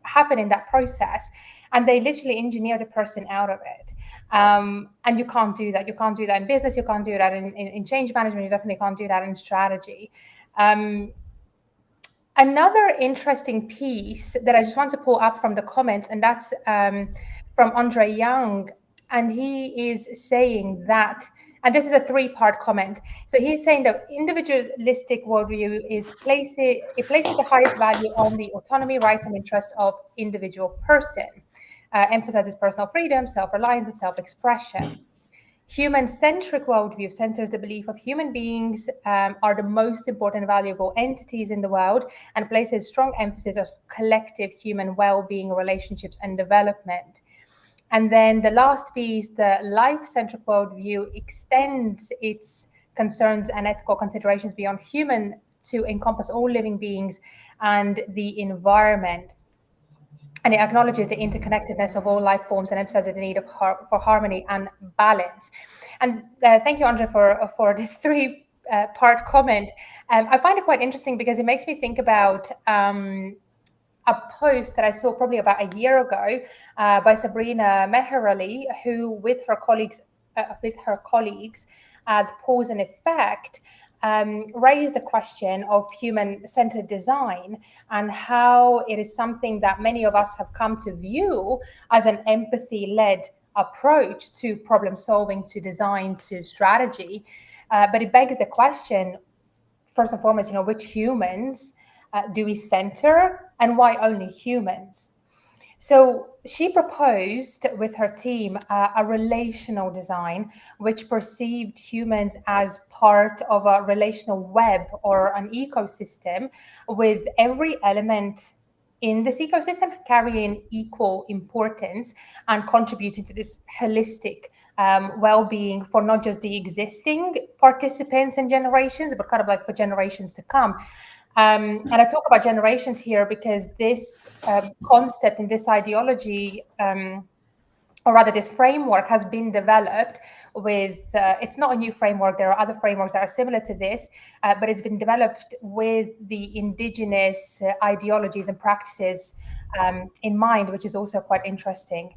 happen in that process. And they literally engineer the person out of it. And you can't do that. You can't do that in business. You can't do that in change management. You definitely can't do that in strategy. Another interesting piece that I just want to pull up from the comments, and that's from Andre Young. And he is saying that, and this is a 3-part comment. So he's saying that individualistic worldview places the highest value on the autonomy, rights, and interests of individual person. Emphasizes personal freedom, self-reliance, and self-expression. Human-centric worldview centers the belief of human beings are the most important valuable entities in the world, and places strong emphasis on collective human well-being, relationships, and development. And then the last piece, the life-centric worldview, extends its concerns and ethical considerations beyond human to encompass all living beings and the environment. And it acknowledges the interconnectedness of all life forms and emphasizes the need for harmony and balance. And thank you, Andre, for this 3-part comment. I find it quite interesting because it makes me think about a post that I saw probably about a year ago by Sabrina Meherali, who with her colleagues at Pause and Effect raised the question of human-centered design and how it is something that many of us have come to view as an empathy-led approach to problem solving, to design, to strategy. But it begs the question, first and foremost, which humans do we center, and why only humans? So she proposed with her team a relational design, which perceived humans as part of a relational web or an ecosystem, with every element in this ecosystem carrying equal importance and contributing to this holistic well-being for not just the existing participants and generations, but kind of like for generations to come. And I talk about generations here because this concept and this ideology, or rather this framework, has been developed with, it's not a new framework, there are other frameworks that are similar to this, but it's been developed with the indigenous ideologies and practices in mind, which is also quite interesting.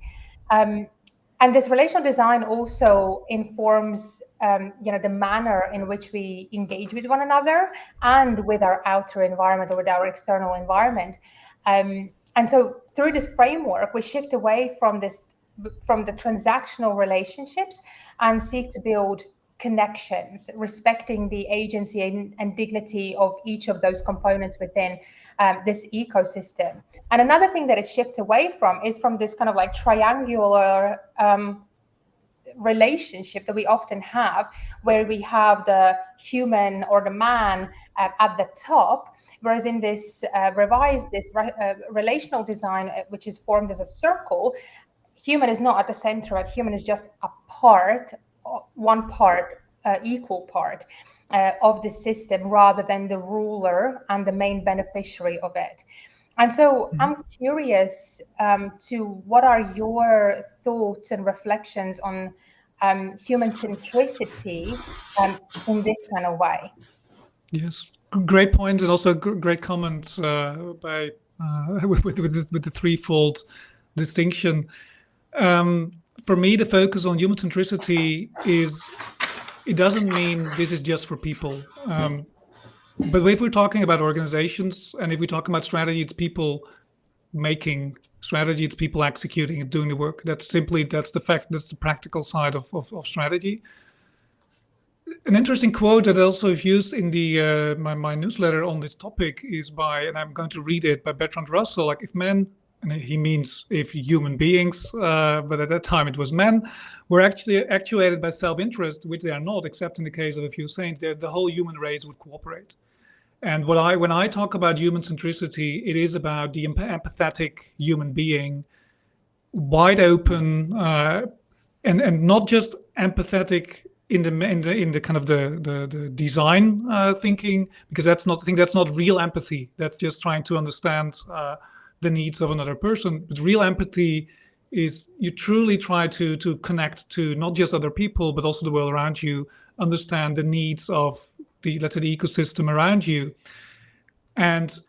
And this relational design also informs, the manner in which we engage with one another and with our outer environment or with our external environment. And so through this framework, we shift away from the transactional relationships and seek to build connections, respecting the agency and dignity of each of those components within this ecosystem. And another thing that it shifts away from is from this kind of like triangular relationship that we often have, where we have the human or the man at the top, whereas in this relational design, which is formed as a circle, human is not at the center, right? Human is just a part, one part, equal part of the system, rather than the ruler and the main beneficiary of it. And so I'm curious to what are your thoughts and reflections on human centricity in this kind of way? Yes, great point, and also great comment by with the threefold distinction. For me, the focus on human centricity it doesn't mean this is just for people. But if we're talking about organizations, and if we talk about strategy, it's people making strategy, it's people executing and doing the work. That's the practical side of strategy. An interesting quote that I also have used in the my newsletter on this topic is and I'm going to read it, by Bertrand Russell. Like, if men, and he means if human beings, but at that time it was men, were actually actuated by self-interest, which they are not, except in the case of a few saints, the whole human race would cooperate. And when I talk about human centricity, it is about the empathetic human being, wide open, and not just empathetic in the kind of the design thinking, because I think that's not real empathy. That's just trying to understand the needs of another person. But real empathy is you truly try to connect to not just other people, but also the world around you, understand the needs of the, let's say, the ecosystem around you. And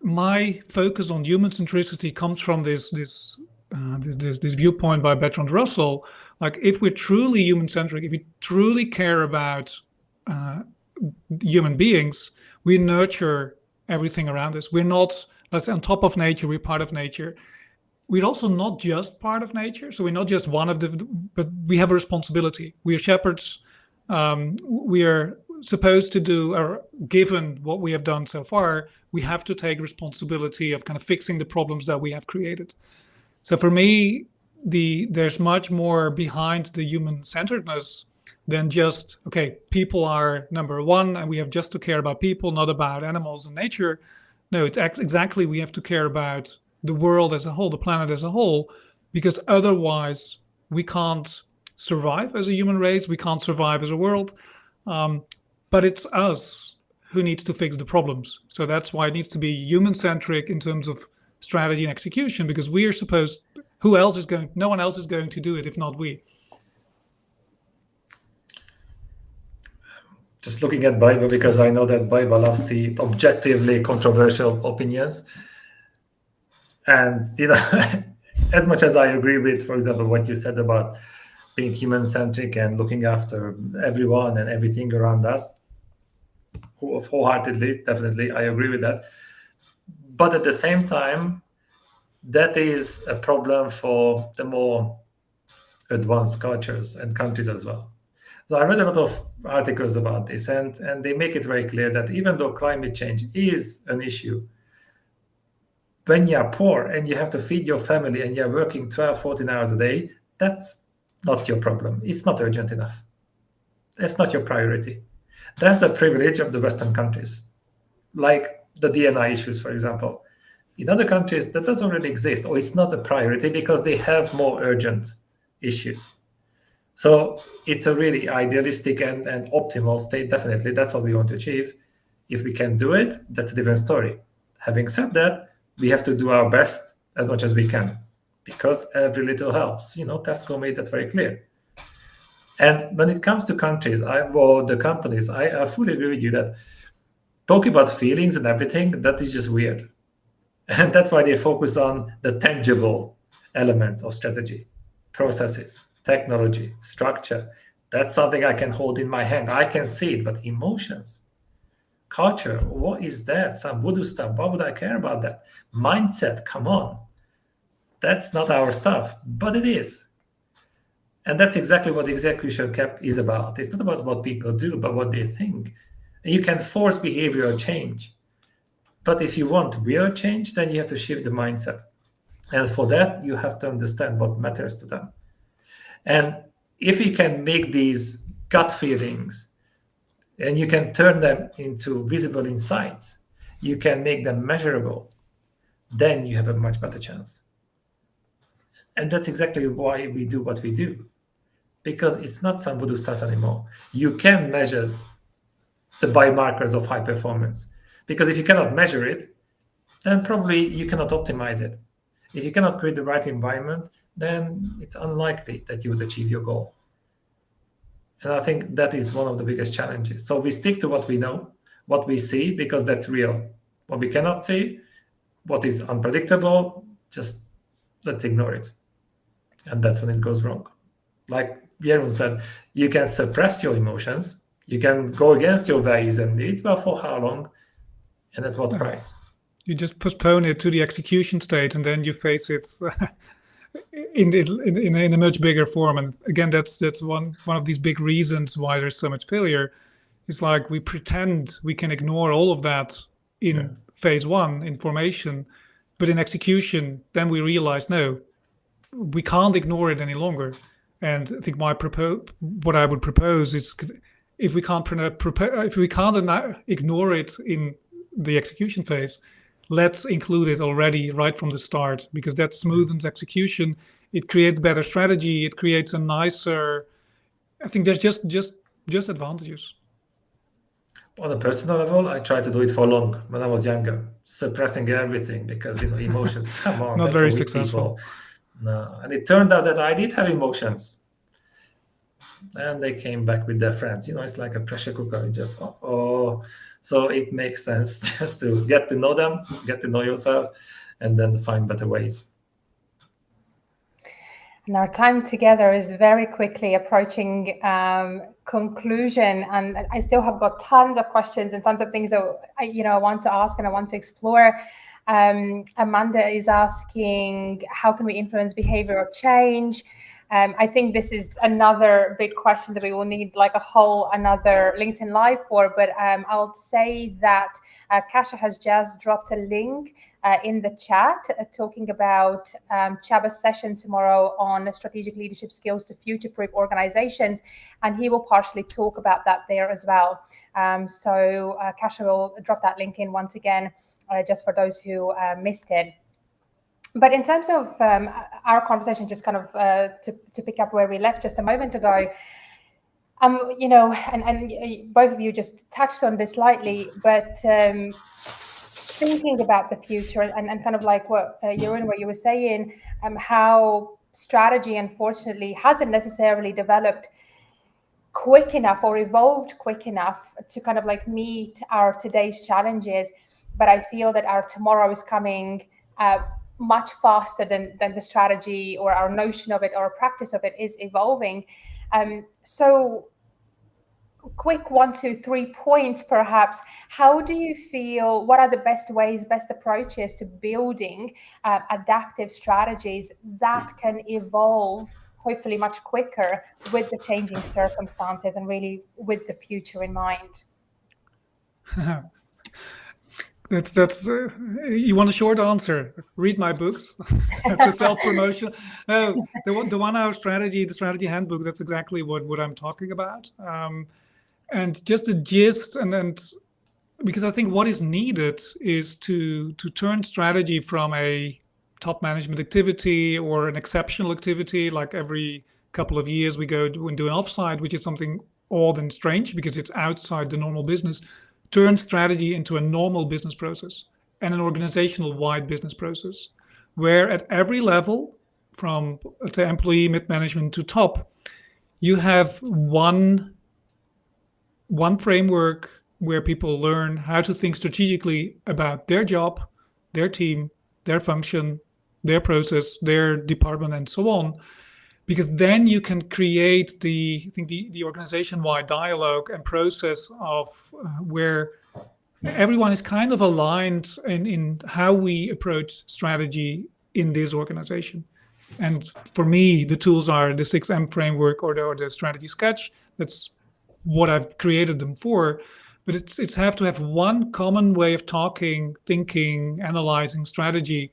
my focus on human centricity comes from this viewpoint by Bertrand Russell. Like, if we're truly human centric, if we truly care about human beings, we nurture everything around us. We're not, let's say, on top of nature, we're part of nature. We're also not just part of nature. So we're not just one of but we have a responsibility. We are shepherds. We are supposed to do, or given what we have done so far, we have to take responsibility of kind of fixing the problems that we have created. So for me, there's much more behind the human-centeredness than just, okay, people are number one and we have just to care about people, not about animals and nature. No, it's exactly, we have to care about the world as a whole, the planet as a whole, because otherwise we can't survive as a human race, we can't survive as a world. But it's us who needs to fix the problems. So that's why it needs to be human-centric in terms of strategy and execution, because we are supposed, no one else is going to do it if not we. Just looking at Bible, because I know that Bible loves the objectively controversial opinions. And, as much as I agree with, for example, what you said about being human-centric and looking after everyone and everything around us, wholeheartedly, definitely, I agree with that. But at the same time, that is a problem for the more advanced cultures and countries as well. So I read a lot of articles about this, and they make it very clear that even though climate change is an issue, when you are poor and you have to feed your family and you're working 12, 14 hours a day, that's not your problem. It's not urgent enough. That's not your priority. That's the privilege of the Western countries, like the D&I issues, for example. In other countries, that doesn't really exist, or it's not a priority because they have more urgent issues. So it's a really idealistic and optimal state, definitely. That's what we want to achieve. If we can do it, that's a different story. Having said that, we have to do our best as much as we can, because every little helps. Tesco made that very clear. And when it comes to countries, the companies, I fully agree with you that talking about feelings and everything, that is just weird. And that's why they focus on the tangible elements of strategy, processes, technology, structure. That's something I can hold in my hand. I can see it, but emotions, culture, what is that? Some voodoo stuff. Why would I care about that? Mindset, come on. That's not our stuff, but it is. And that's exactly what the execution cap is about. It's not about what people do, but what they think. And you can force behavioral change. But if you want real change, then you have to shift the mindset. And for that, you have to understand what matters to them. And if you can make these gut feelings and you can turn them into visible insights, you can make them measurable, then you have a much better chance. And that's exactly why we do what we do, because it's not some voodoo stuff anymore. You can measure the biomarkers of high performance, because if you cannot measure it, then probably you cannot optimize it. If you cannot create the right environment, then it's unlikely that you would achieve your goal. And I think that is one of the biggest challenges. So we stick to what we know, what we see, because that's real. What we cannot see, what is unpredictable, just let's ignore it. And that's when it goes wrong. Like Jeroen said, you can suppress your emotions, you can go against your values and needs, but for how long and at what price? You just postpone it to the execution stage, and then you face it in a much bigger form. And again, that's one of these big reasons why there's so much failure. It's like we pretend we can ignore all of that in phase one, in formation, but in execution, then we realize, no, we can't ignore it any longer. And I think what I would propose is, if we can't ignore it in the execution phase, let's include it already right from the start, because that smoothens execution. it creates better strategy, it creates a nicer, I think there's just advantages. On a personal level, I tried to do it for long when I was younger, suppressing everything because emotions. Come on, Not that's very for weak successful. people. No, and it turned out that I did have emotions, and they came back with their friends. It's like a pressure cooker. You just so it makes sense just to get to know them, get to know yourself, and then find better ways. And our time together is very quickly approaching conclusion, and I still have got tons of questions and tons of things that I want to ask and I want to explore. Amanda is asking, how can we influence behavioral change? I think this is another big question that we will need like another LinkedIn Live for, but I'll say that Kasia has just dropped a link in the chat talking about Csaba's session tomorrow on strategic leadership skills to future-proof organizations, and he will partially talk about that there as well. So Kasia will drop that link in once again, just for those who missed it. But in terms of our conversation, just kind of to pick up where we left just a moment ago, and both of you just touched on this slightly, but thinking about the future and kind of like what Jeroen, what you were saying, how strategy unfortunately hasn't necessarily developed quick enough or evolved quick enough to kind of like meet our today's challenges. But I feel that our tomorrow is coming much faster than the strategy or our notion of it or our practice of it is evolving. So quick 1, 2, 3 points perhaps. How do you feel, what are the best ways, best approaches to building adaptive strategies that can evolve hopefully much quicker with the changing circumstances and really with the future in mind? That's you want a short answer? Read my books. That's a self-promotion. No, the 1 hour strategy, the strategy handbook. That's exactly what I'm talking about. And just the gist, and because I think what is needed is to turn strategy from a top management activity or an exceptional activity, like every couple of years we go and do an offsite, which is something odd and strange because it's outside the normal business. Turn strategy into a normal business process and an organizational wide business process, where at every level, from let's say employee, mid-management to top, you have one framework where people learn how to think strategically about their job, their team, their function, their process, their department, and so on. Because then you can create the organization-wide dialogue and process of where everyone is kind of aligned in how we approach strategy in this organization. And for me, the tools are the 6M framework or the strategy sketch. That's what I've created them for. But it's have to have one common way of talking, thinking, analyzing strategy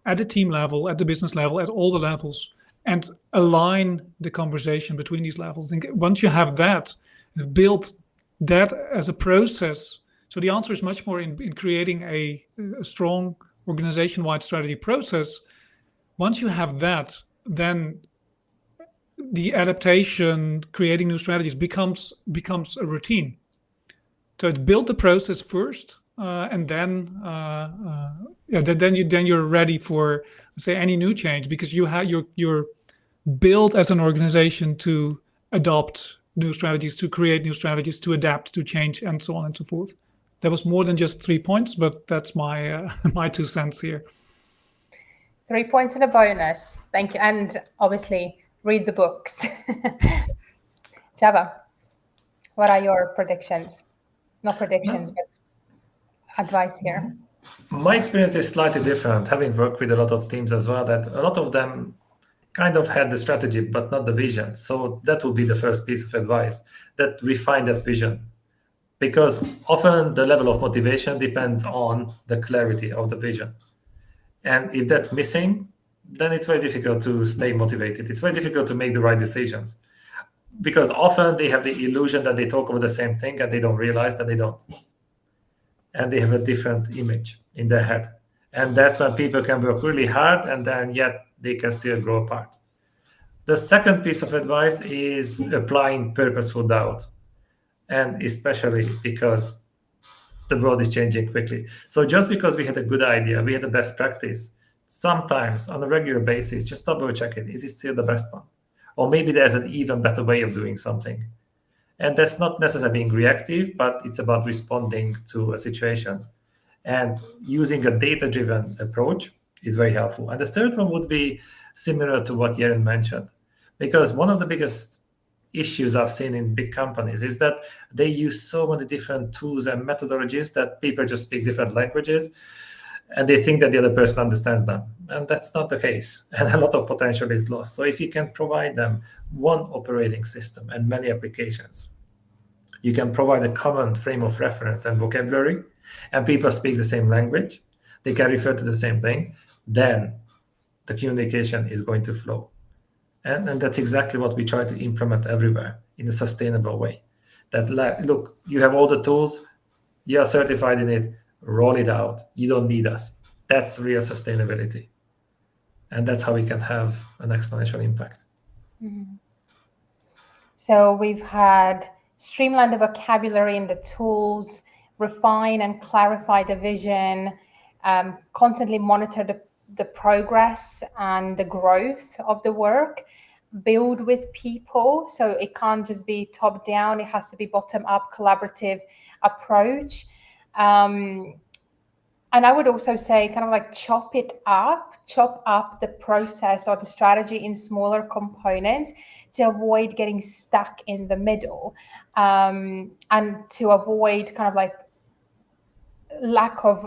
at the team level, at the business level, at all the levels, and align the conversation between these levels. I think once you have that, you've built that as a process. So the answer is much more in creating a strong organization-wide strategy process. Once you have that, then the adaptation, creating new strategies becomes a routine. So it's build the process first, and then you're ready for, say, any new change, because you're built as an organization to adopt new strategies, to create new strategies, to adapt, to change, and so on and so forth. That was more than just 3 points, but that's my my 2 cents here. 3 points and a bonus. Thank you. And obviously, read the books. Csaba, what are your predictions? Not predictions, but advice here. My experience is slightly different, having worked with a lot of teams as well, that a lot of them kind of had the strategy, but not the vision. So that would be the first piece of advice, that refine that vision. Because often the level of motivation depends on the clarity of the vision. And if that's missing, then it's very difficult to stay motivated. It's very difficult to make the right decisions. Because often they have the illusion that they talk about the same thing and they don't realize that they don't. And they have a different image in their head. And that's when people can work really hard and then yet they can still grow apart. The second piece of advice is applying purposeful doubt, and especially because the world is changing quickly. So just because we had a good idea, we had the best practice, sometimes on a regular basis, just double check it. Is it still the best one? Or maybe there's an even better way of doing something. And that's not necessarily being reactive, but it's about responding to a situation. And using a data-driven approach is very helpful. And the third one would be similar to what Jeroen mentioned, because one of the biggest issues I've seen in big companies is that they use so many different tools and methodologies that people just speak different languages and they think that the other person understands them. And that's not the case. And a lot of potential is lost. So if you can provide them one operating system and many applications, you can provide a common frame of reference and vocabulary, and people speak the same language, they can refer to the same thing, then the communication is going to flow. And that's exactly what we try to implement everywhere in a sustainable way. That, look, you have all the tools, you are certified in it, roll it out. You don't need us. That's real sustainability. And that's how we can have an exponential impact. Mm-hmm. So we've had streamline the vocabulary and the tools, refine and clarify the vision, constantly monitor the progress and the growth of the work, build with people. So it can't just be top down, it has to be bottom up, collaborative approach. And I would also say kind of like chop up the process or the strategy in smaller components to avoid getting stuck in the middle, and to avoid kind of like lack of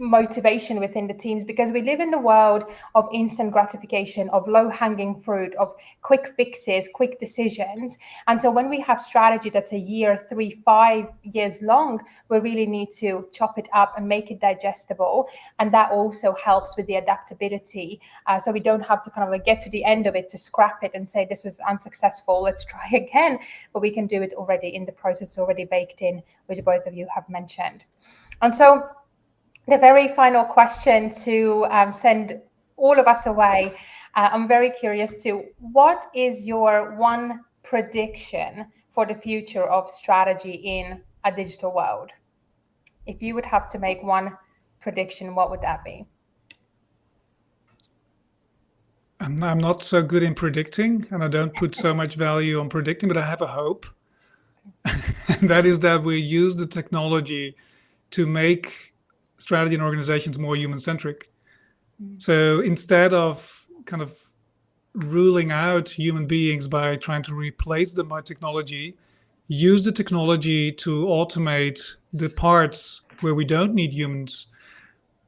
motivation within the teams, because we live in the world of instant gratification, of low-hanging fruit, of quick fixes, quick decisions. And so when we have strategy that's a year, 3, 5 years long, we really need to chop it up and make it digestible. And that also helps with the adaptability. So we don't have to kind of like get to the end of it to scrap it and say this was unsuccessful, let's try again. But we can do it already in the process, already baked in, which both of you have mentioned. And so the very final question to send all of us away, I'm very curious to, what is your one prediction for the future of strategy in a digital world? If you would have to make one prediction, what would that be? I'm not so good in predicting, and I don't put so much value on predicting, but I have a hope. And that is that we use the technology to make strategy and organizations more human-centric. So instead of kind of ruling out human beings by trying to replace them by technology, use the technology to automate the parts where we don't need humans,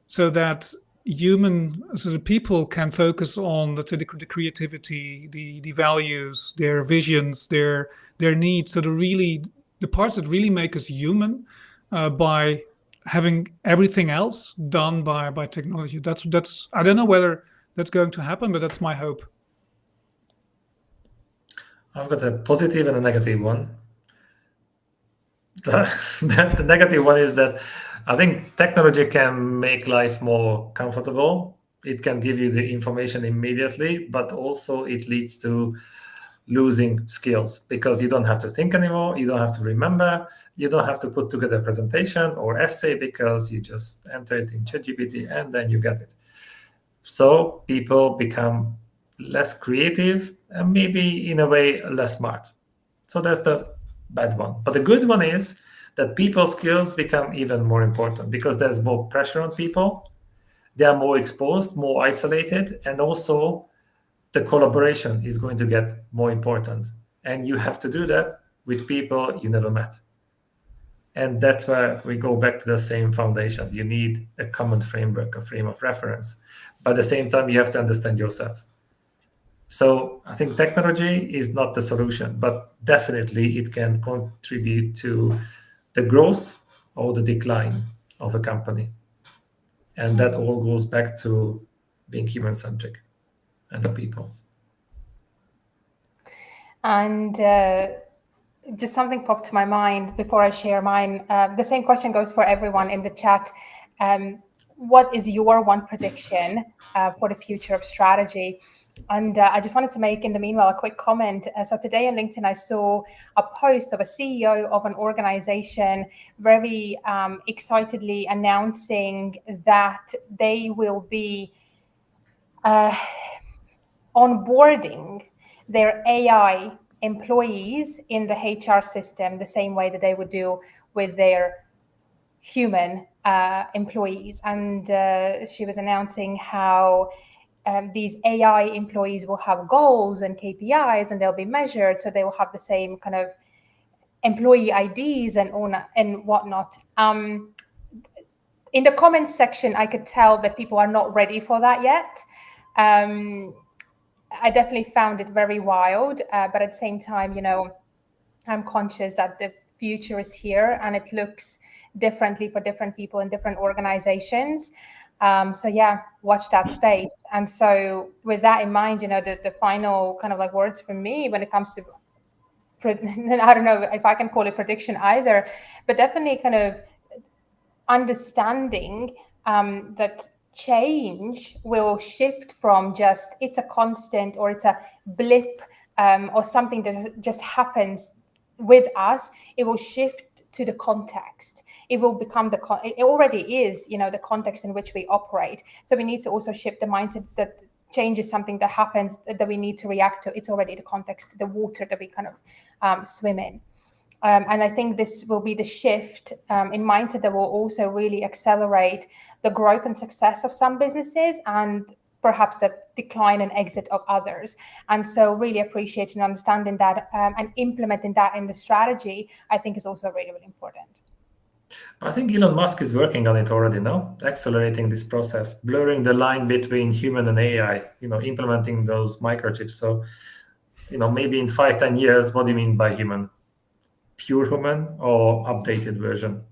so that the people can focus on, let's say, the creativity, the values, their visions, their needs. So the parts that really make us human, by having everything else done by technology. That's I don't know whether that's going to happen, but that's my hope. I've got a positive and a negative one. The negative one is that I think technology can make life more comfortable. It can give you the information immediately, but also it leads to losing skills, because you don't have to think anymore, you don't have to remember, you don't have to put together a presentation or essay, because you just enter it in ChatGPT and then you get it. So people become less creative and maybe in a way less smart. So that's the bad one. But the good one is that people's skills become even more important, because there's more pressure on people, they are more exposed, more isolated, and also the collaboration is going to get more important. And you have to do that with people you never met. And that's where we go back to the same foundation. You need a common framework, a frame of reference. But at the same time, you have to understand yourself. So I think technology is not the solution, but definitely it can contribute to the growth or the decline of a company. And that all goes back to being human-centric and the people. And just something popped to my mind before I share mine. The same question goes for everyone in the chat. what is your one prediction for the future of strategy? And I just wanted to make, in the meanwhile, a quick comment. So today on LinkedIn, I saw a post of a CEO of an organization very excitedly announcing that they will be onboarding their AI employees in the HR system the same way that they would do with their human employees. And she was announcing how these AI employees will have goals and KPIs, and they'll be measured, so they will have the same kind of employee IDs and whatnot. In the comments section, I could tell that people are not ready for that yet. I definitely found it very wild, but at the same time, I'm conscious that the future is here and it looks differently for different people in different organizations. So yeah, watch that space. And so with that in mind, the final kind of like words for me when it comes to, I don't know if I can call it prediction either, but definitely kind of understanding that change will shift from just it's a constant or it's a blip or something that just happens with us. It will shift to the context. It will become it already is, the context in which we operate. So we need to also shift the mindset that change is something that happens that we need to react to. It's already the context, the water that we kind of swim in. And I think this will be the shift in mindset that will also really accelerate the growth and success of some businesses and perhaps the decline and exit of others. And so really appreciating and understanding that and implementing that in the strategy, I think is also really, really important. I think Elon Musk is working on it already now, accelerating this process, blurring the line between human and AI, implementing those microchips. So, maybe in 5-10 years, what do you mean by human? Pure human or updated version?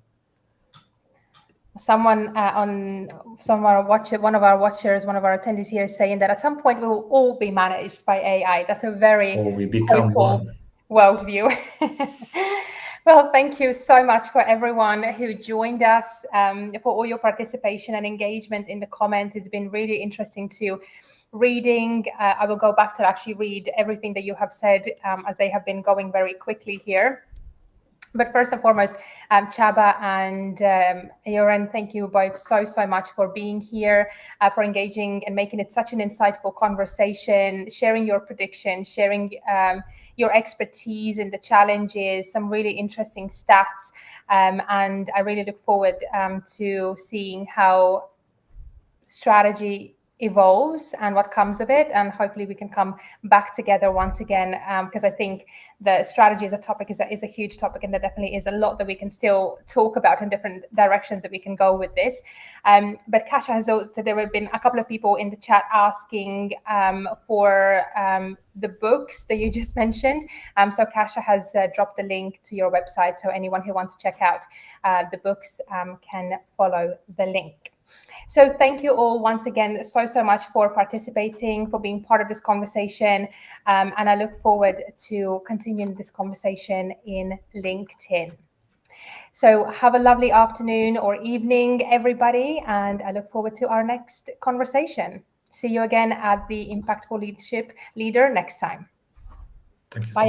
Someone one of our watchers, one of our attendees here is saying that at some point we will all be managed by AI. That's a very we become one worldview. Well, thank you so much for everyone who joined us, for all your participation and engagement in the comments. It's been really interesting to reading. I will go back to actually read everything that you have said as they have been going very quickly here. But first and foremost, Csaba and Joran, thank you both so much for being here, for engaging and making it such an insightful conversation, sharing your predictions, sharing your expertise in the challenges, some really interesting stats. And I really look forward to seeing how strategy evolves and what comes of it, and hopefully we can come back together once again, because I think the strategy as a topic is a huge topic, and there definitely is a lot that we can still talk about in different directions that we can go with this. But Kasia has also, there have been a couple of people in the chat asking for the books that you just mentioned. So Kasia has dropped the link to your website, so anyone who wants to check out the books can follow the link. So thank you all once again so much for participating, for being part of this conversation. And I look forward to continuing this conversation in LinkedIn. So have a lovely afternoon or evening, everybody. And I look forward to our next conversation. See you again at the Impactful Leadership Leader next time. Thank you. Bye.